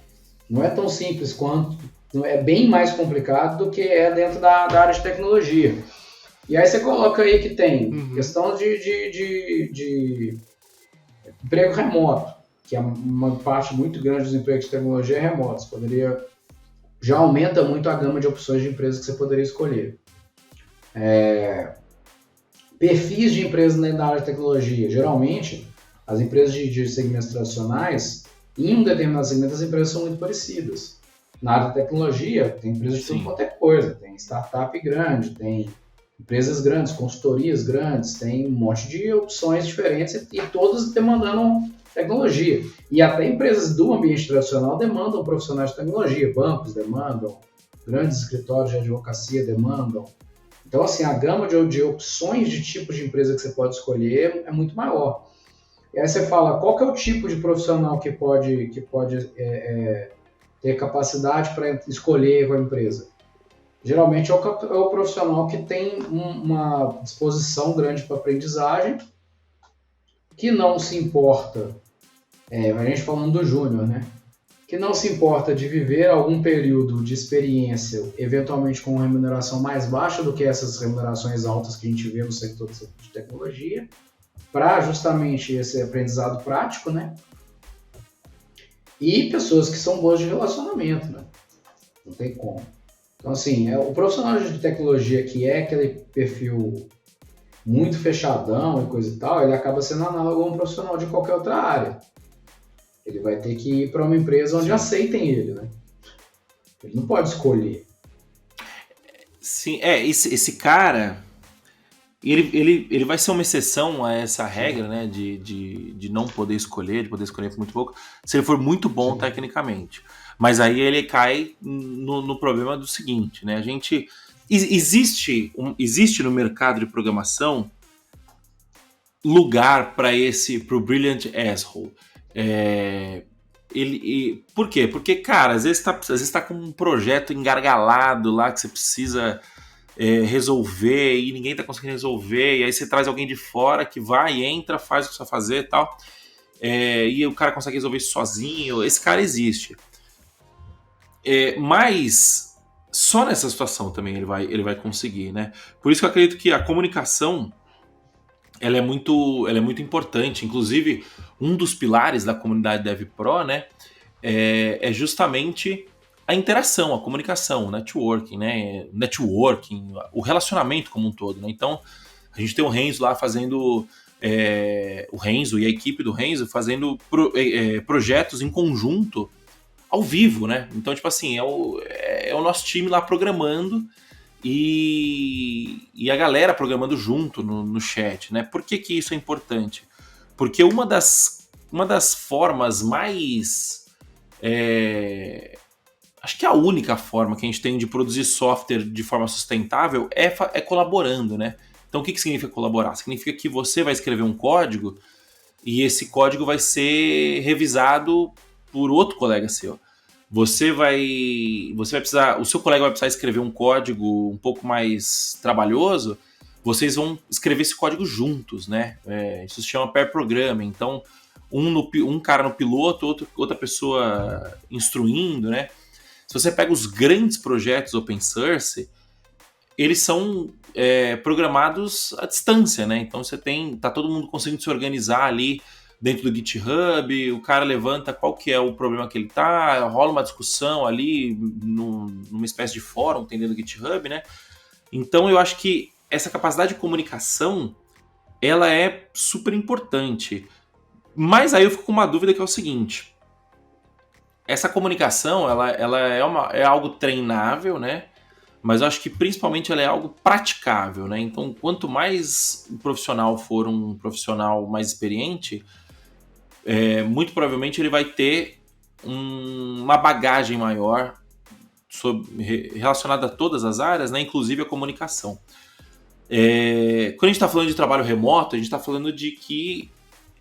Não é tão simples quanto... É bem mais complicado do que é dentro da área de tecnologia. E aí você coloca aí que tem questão de emprego remoto, que é uma parte muito grande dos empregos de tecnologia remotos. Já aumenta muito a gama de opções de empresas que você poderia escolher. Perfis de empresas na área de tecnologia. Geralmente, as empresas de segmentos tradicionais, em um determinado segmento, as empresas são muito parecidas. Na área de tecnologia, tem empresas de tudo quanto é coisa. Tem startup grande, tem empresas grandes, consultorias grandes, tem um monte de opções diferentes e todas demandando tecnologia. E até empresas do ambiente tradicional demandam profissionais de tecnologia. Bancos demandam, grandes escritórios de advocacia demandam. Então, assim, a gama de opções de tipos de empresa que você pode escolher é muito maior. E aí você fala, qual que é o tipo de profissional que pode ter capacidade para escolher com a empresa? Geralmente é o profissional que tem uma disposição grande para aprendizagem, que não se importa, a gente falando do júnior, né? Que não se importa de viver algum período de experiência, eventualmente com uma remuneração mais baixa do que essas remunerações altas que a gente vê no setor de tecnologia, para justamente esse aprendizado prático, né? E pessoas que são boas de relacionamento, né? Não tem como. Então, assim, o profissional de tecnologia que é aquele perfil muito fechadão e coisa e tal, ele acaba sendo análogo a um profissional de qualquer outra área. Ele vai ter que ir para uma empresa onde aceitem ele, né? Ele não pode escolher. Sim, esse cara, ele vai ser uma exceção a essa regra, né? De não poder escolher, de poder escolher muito pouco, se ele for muito bom tecnicamente. Mas aí ele cai no problema do seguinte, né? Existe no mercado de programação lugar para o brilliant asshole. Por quê? Porque, cara, às vezes tá com um projeto engargalado lá que você precisa resolver e ninguém tá conseguindo resolver, e aí você traz alguém de fora que vai, entra, faz o que você vai fazer e tal, e o cara consegue resolver isso sozinho. Esse cara existe. Mas só nessa situação também ele vai conseguir, né? Por isso que eu acredito que a comunicação ela é muito importante. Inclusive, um dos pilares da comunidade DevPro, né, é justamente a interação, a comunicação, o networking, né? O relacionamento como um todo, né? Então, a gente tem o Renzo lá fazendo o Renzo e a equipe do Renzo fazendo projetos em conjunto ao vivo, né? Então, tipo assim, é o nosso time lá programando e a galera programando junto no chat, né? Por que isso é importante? Porque uma das formas mais... acho que a única forma que a gente tem de produzir software de forma sustentável é colaborando, né? Então, o que significa colaborar? Significa que você vai escrever um código e esse código vai ser revisado por outro colega seu. Você vai precisar, o seu colega vai precisar escrever um código um pouco mais trabalhoso, vocês vão escrever esse código juntos, né? Isso se chama pair programming. Então, um cara no piloto, outra pessoa instruindo, né? Se você pega os grandes projetos open source, eles são programados à distância, né? Então tá todo mundo conseguindo se organizar ali dentro do GitHub, o cara levanta qual que é o problema que ele tá, rola uma discussão ali numa espécie de fórum, tem dentro do GitHub, né? Então eu acho que essa capacidade de comunicação, ela é super importante. Mas aí eu fico com uma dúvida que é o seguinte: essa comunicação, ela é algo treinável, né? Mas eu acho que principalmente ela é algo praticável, né? Então, quanto mais o profissional for um profissional mais experiente, muito provavelmente ele vai ter uma bagagem maior relacionada a todas as áreas, né? Inclusive a comunicação. Quando a gente está falando de trabalho remoto, a gente está falando de que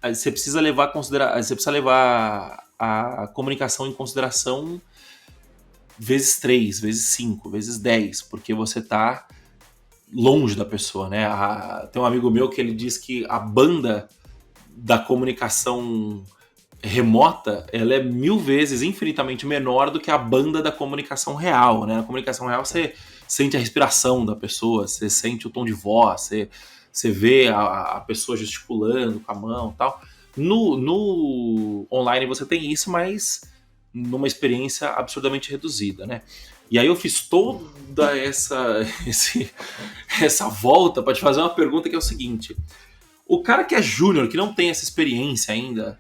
você precisa levar a comunicação em consideração vezes 3, vezes 5, vezes 10, porque você está longe da pessoa, né? Tem um amigo meu que ele diz que a banda da comunicação remota, ela é 1000 vezes, infinitamente menor do que a banda da comunicação real, né? Na comunicação real você sente a respiração da pessoa, você sente o tom de voz, você vê a pessoa gesticulando com a mão e tal. No online você tem isso, mas numa experiência absurdamente reduzida, né? E aí eu fiz toda essa volta para te fazer uma pergunta que é o seguinte: o cara que é júnior, que não tem essa experiência ainda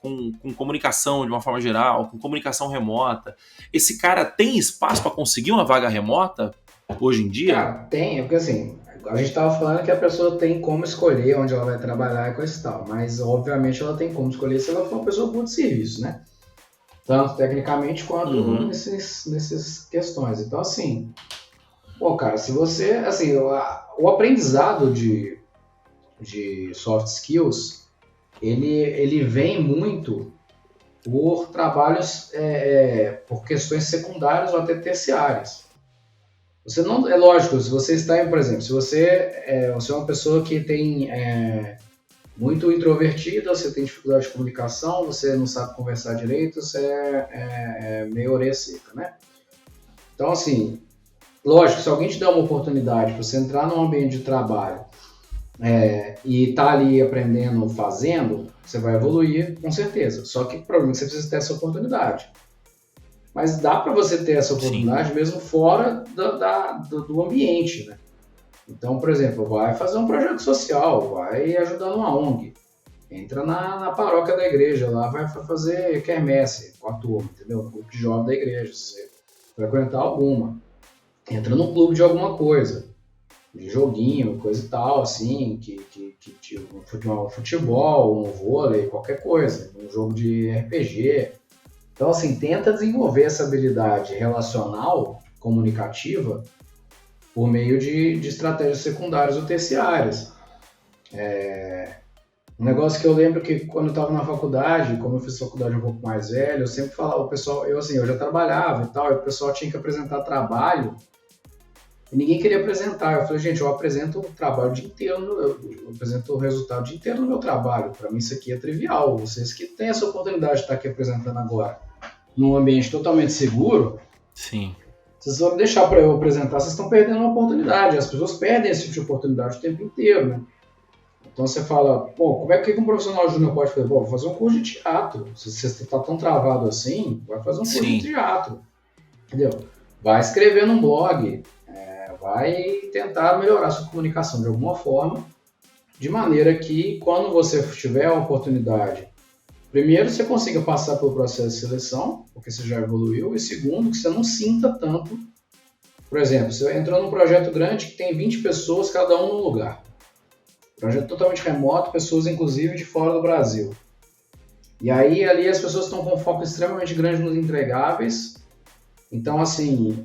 com comunicação de uma forma geral, com comunicação remota, esse cara tem espaço para conseguir uma vaga remota hoje em dia? Cara, tem, porque assim, a gente estava falando que a pessoa tem como escolher onde ela vai trabalhar e coisa e tal, mas obviamente ela tem como escolher se ela for uma pessoa boa de serviço, né? Tanto tecnicamente quanto nessas questões. Então, assim, cara, se você, assim, o aprendizado de soft skills, ele vem muito por trabalhos, por questões secundárias ou até terciárias. Você não, é lógico, se você está, por exemplo, se você é uma pessoa que tem muito introvertida, você tem dificuldade de comunicação, você não sabe conversar direito, você é meio orelha seca, né? Então, assim, lógico, se alguém te dá uma oportunidade para você entrar num ambiente de trabalho e tá ali aprendendo, fazendo, você vai evoluir, com certeza. Só que provavelmente você precisa ter essa oportunidade. Mas dá para você ter essa oportunidade Sim. mesmo fora do ambiente, né? Então, por exemplo, vai fazer um projeto social, vai ajudar numa ONG, entra na paróquia da igreja lá, vai fazer quermesse com a turma, entendeu? No grupo de jovens da igreja, se você frequentar alguma. Entra no clube de alguma coisa, de joguinho, coisa e tal, assim, um futebol, um vôlei, qualquer coisa, um jogo de RPG. Então, assim, tenta desenvolver essa habilidade relacional, comunicativa, por meio de estratégias secundárias ou terciárias. Um negócio que eu lembro que quando eu estava na faculdade, como eu fiz faculdade um pouco mais velho, eu sempre falava, o pessoal, eu já trabalhava e tal, e o pessoal tinha que apresentar trabalho, e ninguém queria apresentar. Eu falei, gente, eu apresento o trabalho o dia inteiro, eu apresento o resultado o dia inteiro no meu trabalho. Para mim isso aqui é trivial. Vocês que têm essa oportunidade de estar aqui apresentando agora, num ambiente totalmente seguro, Sim. vocês vão deixar para eu apresentar, vocês estão perdendo uma oportunidade. As pessoas perdem esse tipo de oportunidade o tempo inteiro, né? Então você fala, pô, como é que um profissional júnior pode fazer? Bom, vou fazer um curso de teatro. Se você está tão travado assim, vai fazer um curso de teatro. Entendeu? Vai escrever num blog, vai tentar melhorar sua comunicação de alguma forma, de maneira que quando você tiver a oportunidade, primeiro você consiga passar pelo processo de seleção, porque você já evoluiu, e segundo, que você não sinta tanto. Por exemplo, você entrou num projeto grande que tem 20 pessoas, cada um num lugar. Projeto totalmente remoto, pessoas inclusive de fora do Brasil. E aí ali as pessoas estão com um foco extremamente grande nos entregáveis. Então, assim,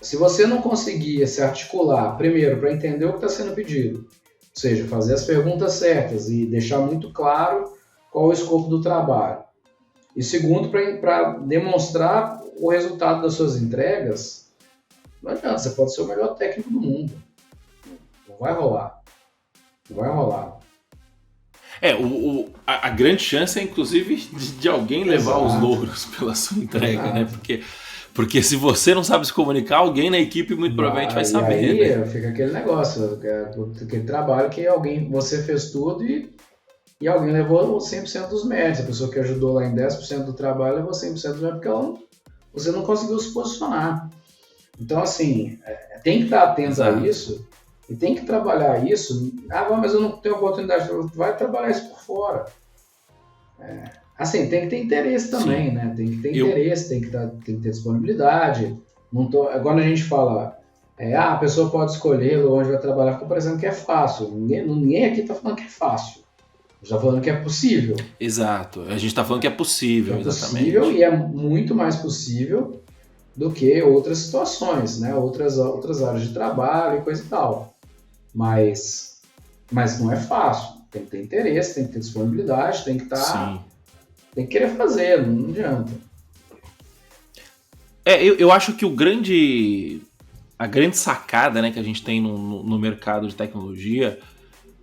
se você não conseguir se articular, primeiro, para entender o que está sendo pedido, ou seja, fazer as perguntas certas e deixar muito claro qual é o escopo do trabalho. E segundo, para demonstrar o resultado das suas entregas, não adianta, você pode ser o melhor técnico do mundo. Não vai rolar. Não vai rolar. A grande chance é, inclusive, de alguém levar os louros pela sua entrega, né? Porque se você não sabe se comunicar, alguém na equipe muito provavelmente vai saber. E aí, né? fica aquele negócio, aquele trabalho que você fez tudo e alguém levou 100% dos méritos. A pessoa que ajudou lá em 10% do trabalho levou 100% do mérito porque você não conseguiu se posicionar. Então, assim, tem que estar atento a isso. E tem que trabalhar isso. Mas eu não tenho oportunidade. Vai trabalhar isso por fora. Assim, tem que ter interesse também, Sim. né? Tem que ter interesse, tem que ter disponibilidade. Agora a gente fala, a pessoa pode escolher onde vai trabalhar, fica parecendo que é fácil. Ninguém aqui está falando que é fácil. Está falando que é possível. Exato. A gente está falando que é possível, exatamente. É possível e é muito mais possível do que outras situações, né? Outras áreas de trabalho e coisa e tal. Mas não é fácil. Tem que ter interesse, tem que ter disponibilidade, tem que estar... Tem que querer fazer, não adianta. Eu acho que a grande sacada, né, que a gente tem no mercado de tecnologia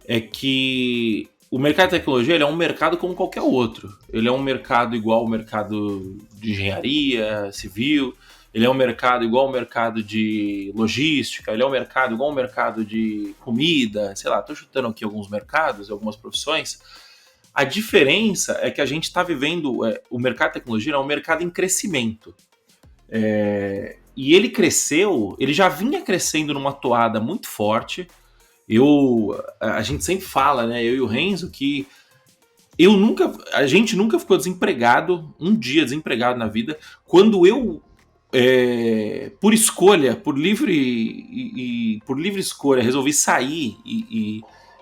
é que o mercado de tecnologia ele é um mercado como qualquer outro. Ele é um mercado igual ao mercado de engenharia civil, ele é um mercado igual ao mercado de logística, ele é um mercado igual ao mercado de comida, sei lá, estou chutando aqui alguns mercados, algumas profissões. A diferença é que a gente está vivendo, o mercado de tecnologia é um mercado em crescimento. E ele cresceu, ele já vinha crescendo numa toada muito forte. A gente sempre fala, né, eu e o Renzo, que a gente nunca ficou desempregado, um dia desempregado na vida. Quando eu, por escolha, por livre escolha, resolvi sair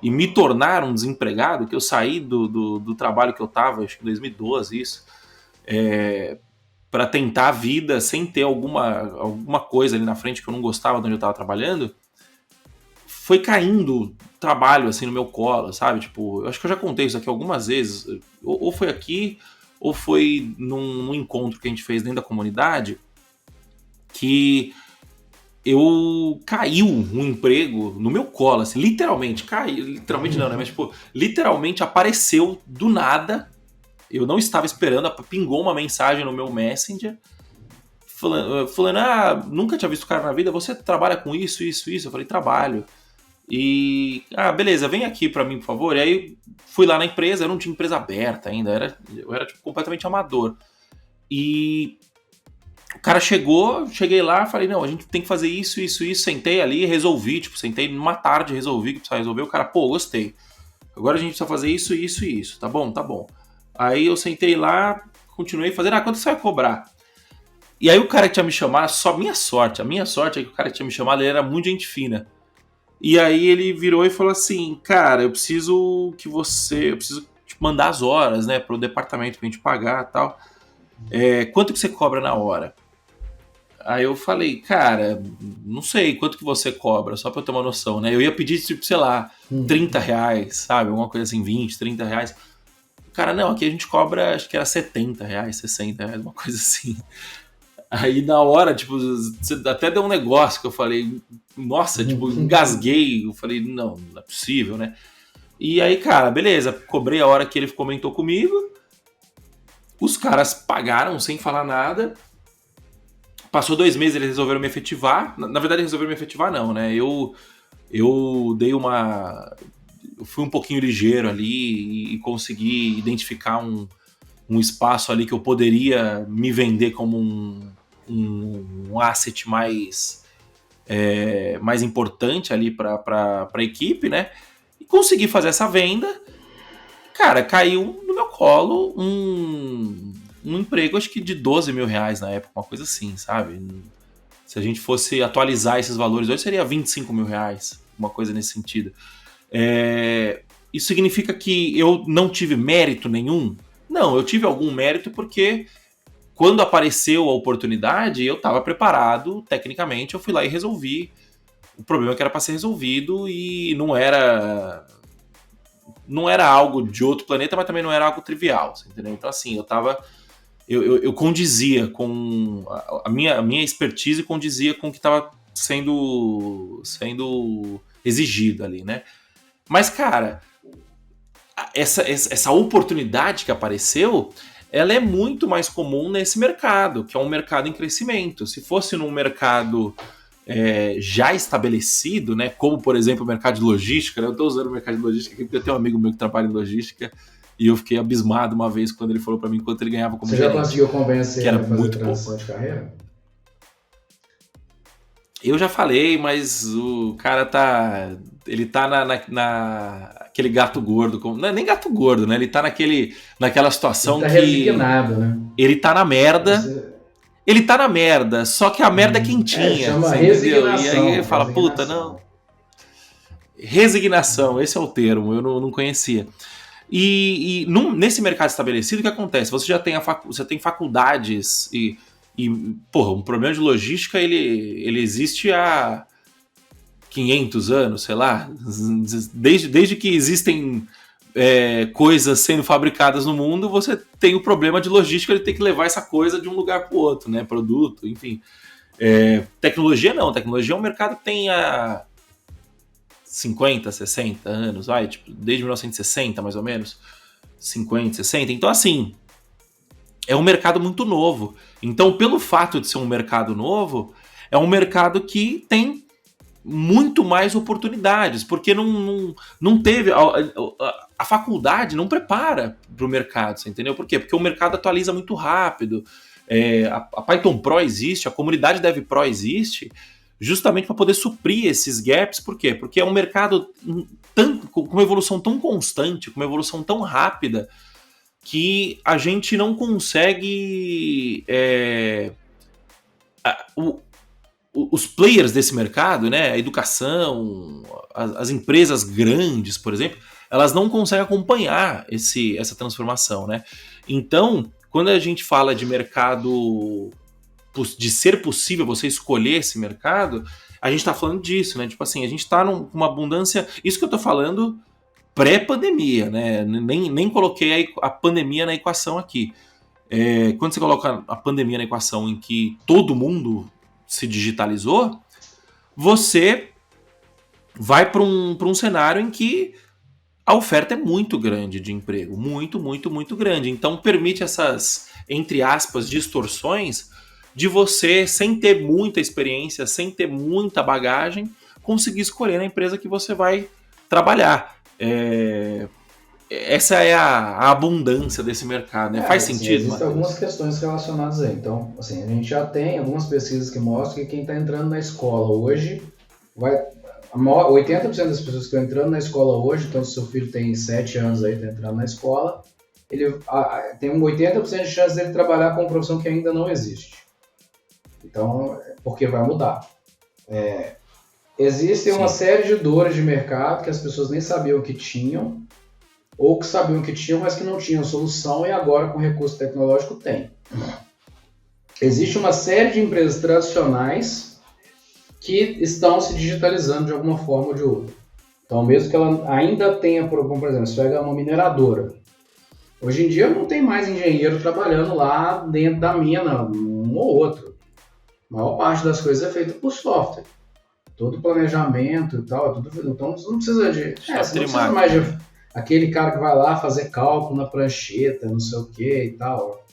e me tornar um desempregado, que eu saí do trabalho que eu estava, acho que em 2012 isso, para tentar a vida sem ter alguma coisa ali na frente que eu não gostava de onde eu estava trabalhando, foi caindo trabalho assim no meu colo, sabe? Tipo, eu acho que eu já contei isso aqui algumas vezes, ou foi aqui, ou foi num encontro que a gente fez dentro da comunidade, que caiu um emprego no meu colo, assim, literalmente caiu, literalmente não, né? Mas, tipo, literalmente apareceu do nada, eu não estava esperando, pingou uma mensagem no meu Messenger, falando, nunca tinha visto o cara na vida, você trabalha com isso? Eu falei, trabalho. E, beleza, vem aqui pra mim, por favor. E aí, fui lá na empresa, eu não tinha empresa aberta ainda, eu era tipo, completamente amador. E o cara cheguei lá, falei, não, a gente tem que fazer isso, sentei ali, resolvi, sentei numa tarde, resolvi que precisava resolver, o cara, gostei. Agora a gente precisa fazer isso, tá bom. Aí eu sentei lá, continuei fazendo, quanto você vai cobrar? E aí o cara que tinha me chamado, a minha sorte é que o cara que tinha me chamado, ele era muito gente fina. E aí ele virou e falou assim, cara, eu preciso te mandar as horas, né, pro departamento pra gente pagar e tal. Quanto que você cobra na hora? Aí eu falei, cara, não sei quanto que você cobra, só pra eu ter uma noção, né? Eu ia pedir, tipo, sei lá, R$30, sabe? Alguma coisa assim, 20, R$30. Cara, não, aqui a gente cobra, acho que era R$70, R$60, uma coisa assim. Aí na hora, tipo, até deu um negócio que eu falei, nossa, tipo, engasguei. Eu falei, não é possível, né? E aí, cara, beleza, cobrei a hora que ele comentou comigo. Os caras pagaram sem falar nada. Passou 2 meses, eles resolveram me efetivar. Na verdade, resolveram me efetivar não, né? Eu dei uma... Eu fui um pouquinho ligeiro ali e consegui identificar um espaço ali que eu poderia me vender como um asset mais importante ali para a equipe, né? E consegui fazer essa venda. Cara, caiu no meu colo um emprego, acho que de R$12 mil na época, uma coisa assim, sabe? Se a gente fosse atualizar esses valores hoje, seria R$25 mil, uma coisa nesse sentido. Isso significa que eu não tive mérito nenhum? Não, eu tive algum mérito porque quando apareceu a oportunidade, eu estava preparado, tecnicamente, eu fui lá e resolvi o problema que era para ser resolvido e não era algo de outro planeta, mas também não era algo trivial, entendeu? Então, assim, eu condizia com a minha expertise, condizia com o que estava sendo exigido ali, né? Mas, cara, essa oportunidade que apareceu, ela é muito mais comum nesse mercado, que é um mercado em crescimento. Se fosse num mercado já estabelecido, né, como, por exemplo, o mercado de logística, né? Eu estou usando o mercado de logística aqui porque eu tenho um amigo meu que trabalha em logística e eu fiquei abismado uma vez quando ele falou para mim quanto ele ganhava como gerente. Você já conseguiu convencer que era ele a fazer muito transição pouco de carreira? Eu já falei, mas o cara ele tá naquele gato gordo, não é nem gato gordo, né? Ele tá naquela situação ele tá que resignado, né? ele tá na merda. Ele tá na merda, só que a merda é quentinha. Chama você entendeu? E aí ele fala, puta, não. Resignação, esse é o termo, eu não conhecia. E nesse mercado estabelecido, o que acontece? Você já tem, você tem faculdades e porra, um problema de logística, ele existe há 500 anos, sei lá. Desde que existem coisas sendo fabricadas no mundo, você tem o problema de logística, ele tem que levar essa coisa de um lugar para o outro, né? Produto, enfim. Tecnologia não, tecnologia é um mercado que tem há 50, 60 anos, tipo, desde 1960 mais ou menos, 50, 60, então assim, é um mercado muito novo. Então, pelo fato de ser um mercado novo, é um mercado que tem muito mais oportunidades, porque não teve... A faculdade não prepara para o mercado, você entendeu? Por quê? Porque o mercado atualiza muito rápido. A Python Pro existe, a comunidade Dev Pro existe, justamente para poder suprir esses gaps. Por quê? Porque é um mercado com uma evolução tão constante, com uma evolução tão rápida, que a gente não consegue... os players desse mercado, né, a educação, as empresas grandes, por exemplo, elas não conseguem acompanhar essa transformação, né? Então, quando a gente fala de mercado, de ser possível você escolher esse mercado, a gente está falando disso, né? Tipo assim, a gente está com uma abundância... Isso que eu estou falando pré-pandemia, né? Nem coloquei a pandemia na equação aqui. Quando você coloca a pandemia na equação em que todo mundo se digitalizou, você vai para um cenário em que a oferta é muito grande de emprego, muito, muito, muito grande. Então permite essas, entre aspas, distorções de você, sem ter muita experiência, sem ter muita bagagem, conseguir escolher na empresa que você vai trabalhar. Essa é a abundância desse mercado, né? Faz sentido, existem Matheus? Algumas questões relacionadas aí. Então, assim, a gente já tem algumas pesquisas que mostram que quem está entrando na escola hoje 80% das pessoas que estão entrando na escola hoje, então se seu filho tem 7 anos aí, está entrando na escola, ele tem um 80% de chance dele trabalhar com uma profissão que ainda não existe. Então, porque vai mudar. Existem uma série de dores de mercado que as pessoas nem sabiam que tinham, ou que sabiam que tinham, mas que não tinham solução, e agora com recurso tecnológico tem. existe uma série de empresas tradicionais que estão se digitalizando de alguma forma ou de outra. Então, mesmo que ela ainda tenha, por exemplo, se pega uma mineradora. Hoje em dia não tem mais engenheiro trabalhando lá dentro da mina, um ou outro. A maior parte das coisas é feita por software. Todo planejamento e tal, tudo. Então você não precisa de. Você não precisa mais de aquele cara que vai lá fazer cálculo na prancheta, não sei o que e tal.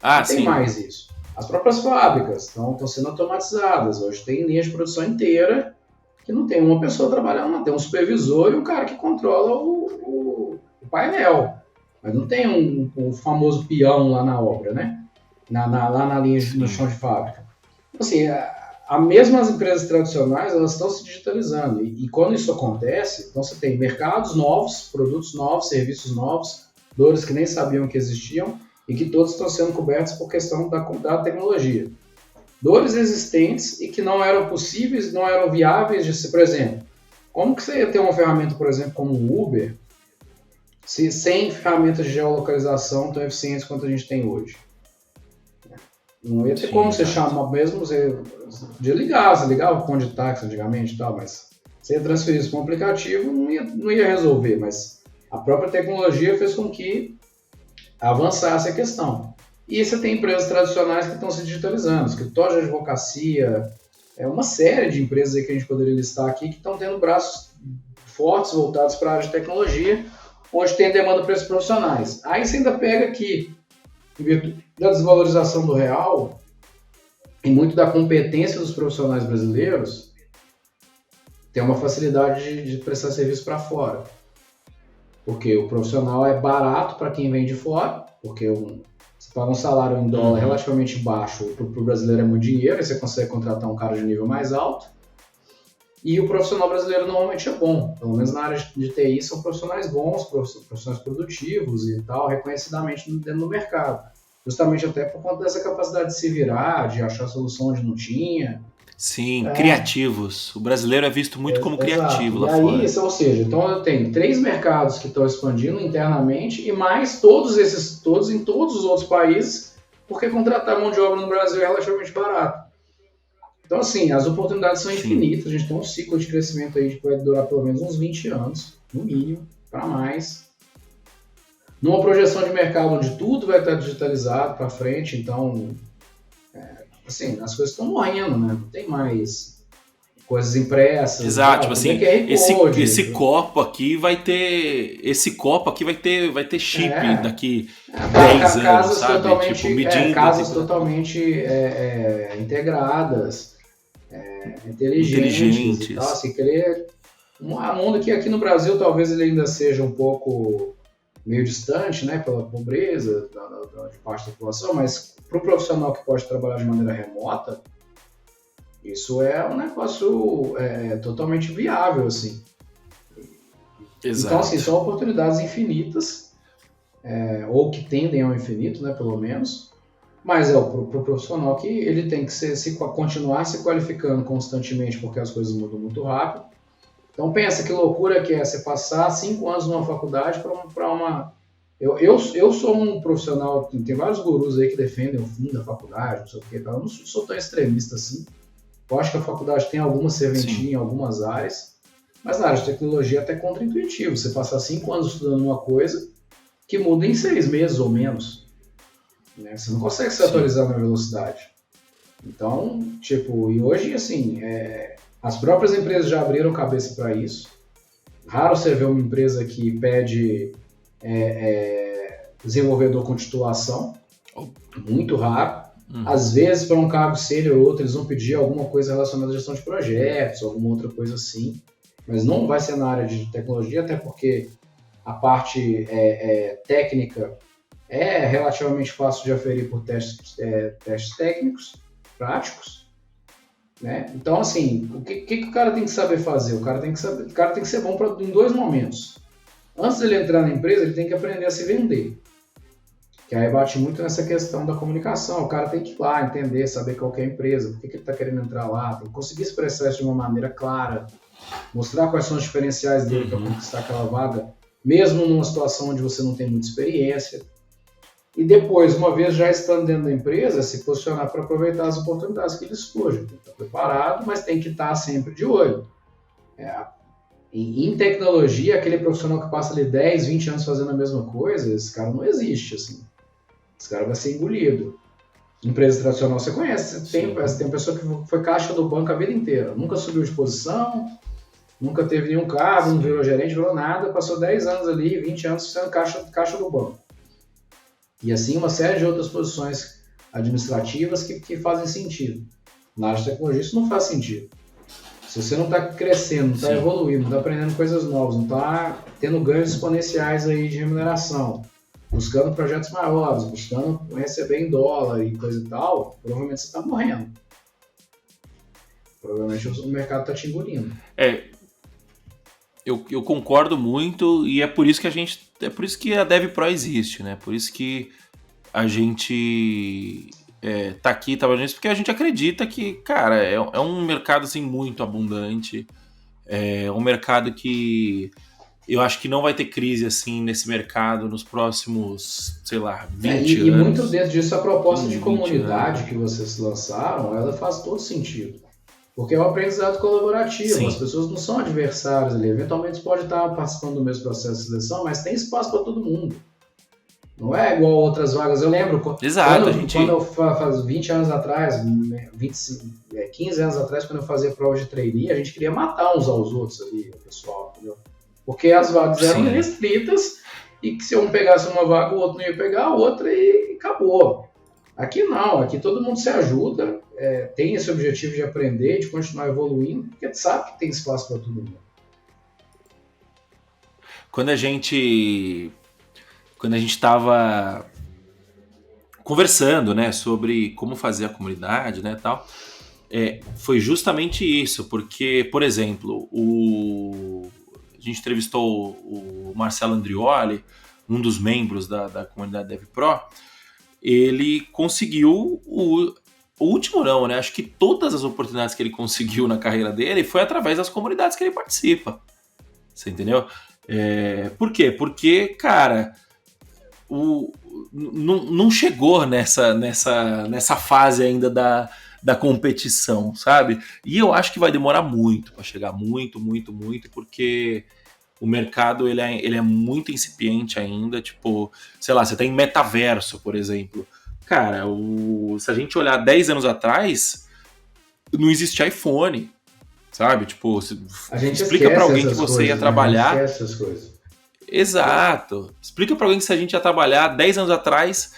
Não tem mais isso. As próprias fábricas estão sendo automatizadas. Hoje tem linha de produção inteira que não tem uma pessoa trabalhando, não. Tem um supervisor e um cara que controla o painel. Mas não tem um famoso peão lá na obra, né? Lá na linha, no chão de fábrica. Assim, mesmo as empresas tradicionais, elas estão se digitalizando. E quando isso acontece, então você tem mercados novos, produtos novos, serviços novos, dores que nem sabiam que existiam e que todos estão sendo cobertos por questão da tecnologia. Dores existentes e que não eram possíveis, não eram viáveis de ser, por exemplo, como que você ia ter uma ferramenta, por exemplo, como o Uber, sem ferramentas de geolocalização tão eficientes quanto a gente tem hoje? Não ia ter como você chamar, mesmo você ligava o ponto de táxi antigamente e tal, mas você ia transferir isso para um aplicativo, não ia resolver, mas a própria tecnologia fez com que avançasse a questão. E você tem empresas tradicionais que estão se digitalizando, escritórios de advocacia, uma série de empresas aí que a gente poderia listar aqui que estão tendo braços fortes voltados para a área de tecnologia, onde tem demanda para esses profissionais. Aí você ainda pega que, em virtude da desvalorização do real e muito da competência dos profissionais brasileiros, tem uma facilidade de prestar serviço para fora. Porque o profissional é barato para quem vem de fora, porque você paga um salário em dólar relativamente baixo, para o brasileiro é muito dinheiro, aí você consegue contratar um cara de nível mais alto. E o profissional brasileiro normalmente é bom, pelo menos na área de TI são profissionais bons, profissionais produtivos e tal, reconhecidamente dentro do mercado. Justamente até por conta dessa capacidade de se virar, de achar solução onde não tinha. Sim, criativos. O brasileiro é visto muito como criativo lá fora. E aí, ou seja, então eu tenho 3 mercados que estão expandindo internamente e mais todos em todos os outros países, porque contratar mão de obra no Brasil é relativamente barato. Então, assim, as oportunidades são infinitas. A gente tem um ciclo de crescimento aí que vai durar pelo menos uns 20 anos, no mínimo, para mais. Numa projeção de mercado onde tudo vai estar digitalizado para frente, então, assim, as coisas estão morrendo, né? Não tem mais coisas impressas. Exato, tipo assim, esse copo aqui vai ter chip daqui 10 anos, sabe? Tipo, medindo. Casas totalmente integradas, inteligentes. E tal, assim, querer um mundo que aqui no Brasil talvez ele ainda seja um pouco meio distante, né, pela pobreza de parte da população, mas para o profissional que pode trabalhar de maneira remota, isso é um negócio totalmente viável, assim. Exato. Então, assim, são oportunidades infinitas, ou que tendem ao infinito, né, pelo menos, mas para o profissional que ele tem que continuar se qualificando constantemente, porque as coisas mudam muito rápido. Então pensa que loucura que é você passar 5 anos numa faculdade para uma... Eu sou um profissional, tem vários gurus aí que defendem o fim da faculdade, não sei o que, eu não sou tão extremista assim. Eu acho que a faculdade tem alguma serventia em algumas áreas, mas na área de tecnologia é até contra-intuitivo. Você passar 5 anos estudando uma coisa que muda em 6 meses ou menos. Né? Você não consegue se atualizar na velocidade. Então, tipo, e hoje, assim, as próprias empresas já abriram cabeça para isso. Raro você ver uma empresa que pede desenvolvedor com titulação. Muito raro. Às vezes, para um cargo sênior ou outro, eles vão pedir alguma coisa relacionada à gestão de projetos, alguma outra coisa assim. Mas não vai ser na área de tecnologia, até porque a parte técnica é relativamente fácil de aferir por testes técnicos, práticos. Né? Então, assim, o que o cara tem que saber fazer? O cara tem que ser bom em 2 momentos. Antes de ele entrar na empresa, ele tem que aprender a se vender. Que aí bate muito nessa questão da comunicação. O cara tem que ir lá, entender, saber qual que é a empresa, por que ele está querendo entrar lá, tem que conseguir expressar isso de uma maneira clara, mostrar quais são os diferenciais dele para conquistar aquela vaga, mesmo numa situação onde você não tem muita experiência. e depois, uma vez já estando dentro da empresa, se posicionar para aproveitar as oportunidades que lhes surgem. Tem que estar preparado, mas tem que estar sempre de olho. Em tecnologia, aquele profissional que passa ali 10, 20 anos fazendo a mesma coisa, esse cara não existe, assim. Esse cara vai ser engolido. Empresa tradicional você conhece, tem pessoa que foi caixa do banco a vida inteira, nunca subiu de posição, nunca teve nenhum cargo, não virou gerente, virou nada, passou 10 anos ali, 20 anos sendo caixa do banco. E assim uma série de outras posições administrativas que fazem sentido. Na área de tecnologia isso não faz sentido. Se você não está crescendo, não está evoluindo, não está aprendendo coisas novas, não está tendo ganhos exponenciais aí de remuneração, buscando projetos maiores, buscando receber em dólar e coisa e tal, provavelmente você está morrendo. Provavelmente o mercado está te engolindo. Eu concordo muito e é por isso que a DevPro existe, né? Por isso que a gente tá aqui trabalhando nisso, porque a gente acredita que, cara, é um mercado assim muito abundante, é um mercado que eu acho que não vai ter crise assim nesse mercado nos próximos, sei lá, 20 anos. E muito dentro disso, a proposta de comunidade que vocês lançaram, ela faz todo sentido. Porque é um aprendizado colaborativo, Sim. As pessoas não são adversários ali. Eventualmente você pode estar participando do mesmo processo de seleção, mas tem espaço para todo mundo. Não é igual a outras vagas. Eu lembro quando eu faz 20 anos atrás, 15 anos atrás, quando eu fazia prova de trainee, a gente queria matar uns aos outros ali, o pessoal, entendeu? Porque as vagas eram restritas e que se um pegasse uma vaga, o outro não ia pegar a outra e acabou. Aqui não, aqui todo mundo se ajuda, tem esse objetivo de aprender, de continuar evoluindo, porque sabe que tem espaço para todo mundo. Quando a gente estava conversando, né, sobre como fazer a comunidade, né, tal, foi justamente isso, porque, por exemplo, a gente entrevistou o Marcelo Andrioli, um dos membros da comunidade DevPro. Ele conseguiu o último não, né? Acho que todas as oportunidades que ele conseguiu na carreira dele foi através das comunidades que ele participa. Você entendeu? Por quê? Porque, cara, não chegou nessa fase ainda da competição, sabe? E eu acho que vai demorar muito para chegar, muito, porque o mercado ele é muito incipiente ainda, tipo, sei lá, você tem metaverso, por exemplo. Cara, se a gente olhar 10 anos atrás, não existia iPhone, sabe? Tipo, a gente explica para alguém que você ia trabalhar. A gente esquece essas coisas. Exato. Explica para alguém que se a gente ia trabalhar 10 anos atrás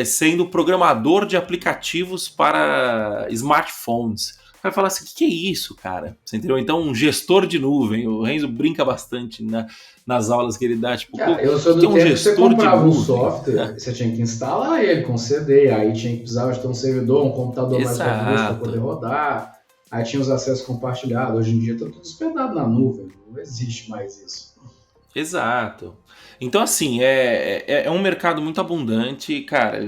sendo programador de aplicativos para smartphones. Vai falar assim, o que é isso, cara? Você entendeu? Então, um gestor de nuvem. O Renzo brinca bastante nas aulas que ele dá. Tipo, eu sou do tempo que você comprava um software, você tinha que instalar ele com CD, aí precisava de ter um servidor, um computador mais robusto para poder rodar, aí tinha os acessos compartilhados. Hoje em dia está tudo hospedado na nuvem, não existe mais isso. Exato. Então, assim, é um mercado muito abundante, cara,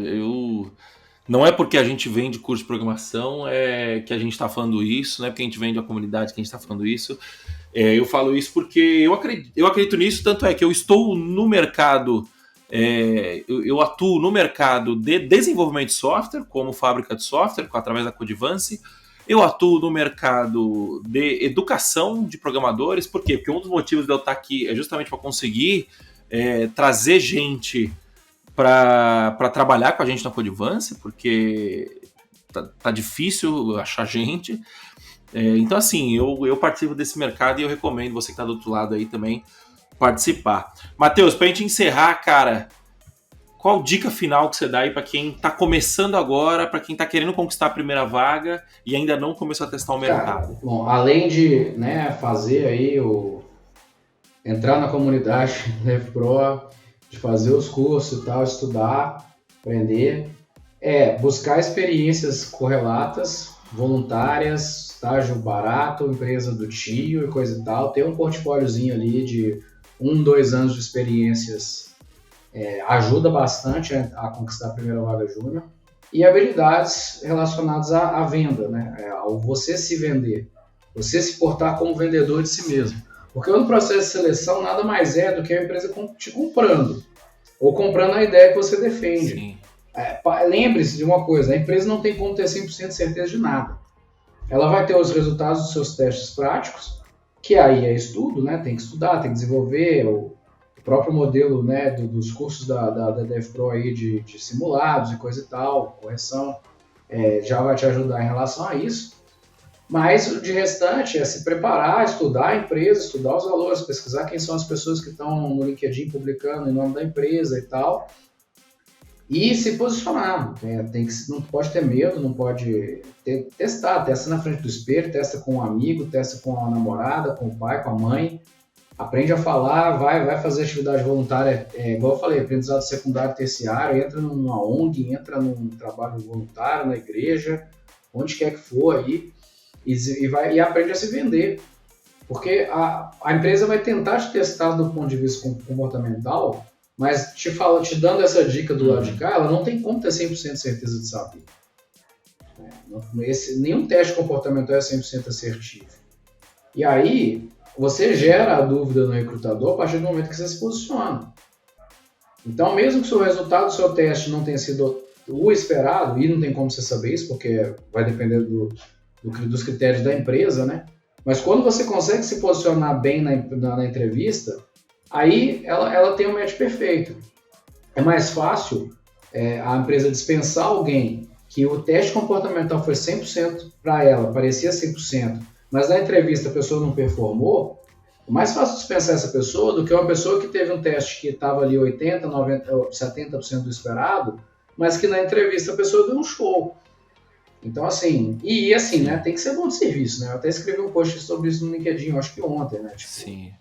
não é porque a gente vende curso de programação que a gente está falando isso, não é porque a gente vende a comunidade que a gente está falando isso. Eu falo isso porque eu acredito nisso, tanto é que eu estou no mercado, eu atuo no mercado de desenvolvimento de software, como fábrica de software, através da Codivance. Eu atuo no mercado de educação de programadores, por quê? Porque um dos motivos de eu estar aqui é justamente para conseguir trazer gente para trabalhar com a gente na Codivance, porque tá difícil achar gente. Então, assim, eu participo desse mercado e eu recomendo você que está do outro lado aí também participar. Matheus, para a gente encerrar, cara, qual dica final que você dá aí para quem está começando agora, para quem está querendo conquistar a primeira vaga e ainda não começou a testar o mercado? Cara, bom, além de fazer aí entrar na comunidade DevPro, de fazer os cursos e tal, estudar, aprender, buscar experiências correlatas, voluntárias, estágio barato, empresa do tio e coisa e tal, ter um portfóliozinho ali de 1-2 anos de experiências ajuda bastante a conquistar a primeira vaga júnior, e habilidades relacionadas à venda, né? Ao você se vender, você se portar como vendedor de si mesmo. Porque no processo de seleção nada mais é do que a empresa te comprando. ou comprando a ideia que você defende. Sim. Lembre-se de uma coisa, a empresa não tem como ter 100% de certeza de nada. Ela vai ter os resultados dos seus testes práticos, que aí é estudo, né? Tem que estudar, tem que desenvolver o próprio modelo, né, dos cursos da DevPro aí de simulados e coisa e tal, correção, já vai te ajudar em relação a isso. Mas de restante é se preparar, estudar a empresa, estudar os valores, pesquisar quem são as pessoas que estão no LinkedIn publicando em nome da empresa e tal. E se posicionar. Não pode ter medo, não pode testar. Testa na frente do espelho, testa com um amigo, testa com a namorada, com o pai, com a mãe. Aprende a falar, vai fazer atividade voluntária, igual eu falei, aprendizado secundário, terciário, entra numa ONG, entra num trabalho voluntário na igreja, onde quer que for aí, e aprende a se vender. Porque a empresa vai tentar te testar do ponto de vista comportamental, mas te dando essa dica do lado de cá, ela não tem como ter 100% de certeza de saber. Nenhum teste comportamental é 100% assertivo. E aí, você gera a dúvida no recrutador a partir do momento que você se posiciona. Então, mesmo que o resultado do seu teste não tenha sido o esperado, e não tem como você saber isso, porque vai depender dos critérios da empresa, né? Mas quando você consegue se posicionar bem na entrevista, aí ela tem um match perfeito. É mais fácil a empresa dispensar alguém que o teste comportamental foi 100% para ela, parecia 100%, mas na entrevista a pessoa não performou. É mais fácil dispensar essa pessoa do que uma pessoa que teve um teste que estava ali 80%, 90%, 70% do esperado, mas que na entrevista a pessoa deu um show. Então, assim, né, tem que ser bom de serviço, né? Eu até escrevi um post sobre isso no LinkedIn, acho que ontem, né? Sim.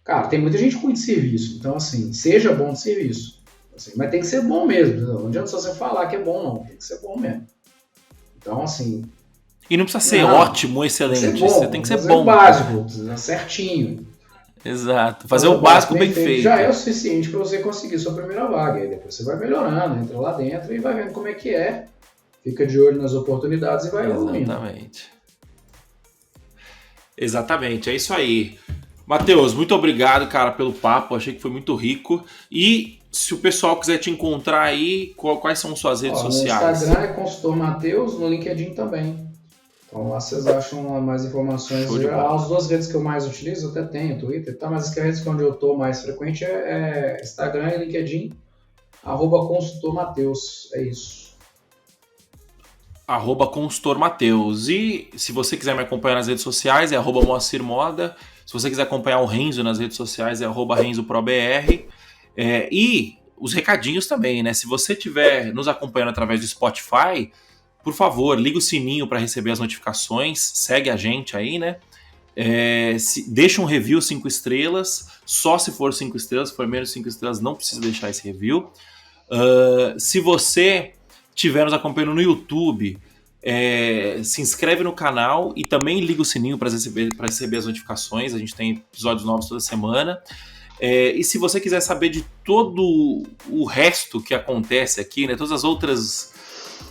Cara, tem muita gente ruim de serviço, então, assim, seja bom de serviço. Assim, mas tem que ser bom mesmo, não adianta só você falar que é bom, não, tem que ser bom mesmo. Então, assim... E não precisa ser ótimo, excelente, tem que ser bom, você tem que ser bom. Básico, certinho. Exato, fazer o básico bem feito. Já é o suficiente para você conseguir sua primeira vaga, aí depois você vai melhorando, entra lá dentro e vai vendo como é que é. Fica de olho nas oportunidades e vai evoluindo. Exatamente, é isso aí. Matheus, muito obrigado, cara, pelo papo. Achei que foi muito rico. E se o pessoal quiser te encontrar aí, quais são suas redes sociais? No Instagram é Consultor Matheus, no LinkedIn também. Então lá vocês acham mais informações. As duas redes que eu mais utilizo, até tenho, Twitter e tal, mas as redes onde eu estou mais frequente é Instagram e LinkedIn, @Consultor Matheus, é isso. @Consultor Matheus. E se você quiser me acompanhar nas redes sociais, é @Moacir Moda. Se você quiser acompanhar o Renzo nas redes sociais, é @RenzoProBR. E os recadinhos também, né? Se você estiver nos acompanhando através do Spotify, por favor, liga o sininho para receber as notificações, segue a gente aí, né? Deixa um review 5 estrelas, só se for 5 estrelas, se for menos 5 estrelas, não precisa deixar esse review. Se você estiver nos acompanhando no YouTube, se inscreve no canal e também liga o sininho para receber as notificações. A gente tem episódios novos toda semana. E se você quiser saber de todo o resto que acontece aqui, né, todas as outras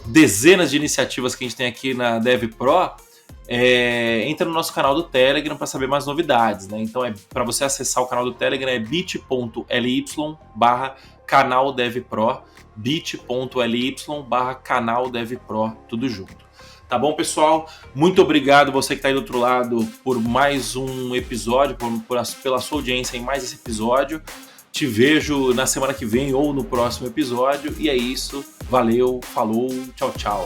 dezenas de iniciativas que a gente tem aqui na DevPro, entra no nosso canal do Telegram para saber mais novidades, né? Então, para você acessar o canal do Telegram é bit.ly/canal DevPro, bit.ly/canal DevPro, tudo junto. Tá bom, pessoal? Muito obrigado você que está aí do outro lado por mais um episódio, pela sua audiência em mais esse episódio. Te vejo na semana que vem ou no próximo episódio. E é isso. Valeu, falou, tchau, tchau.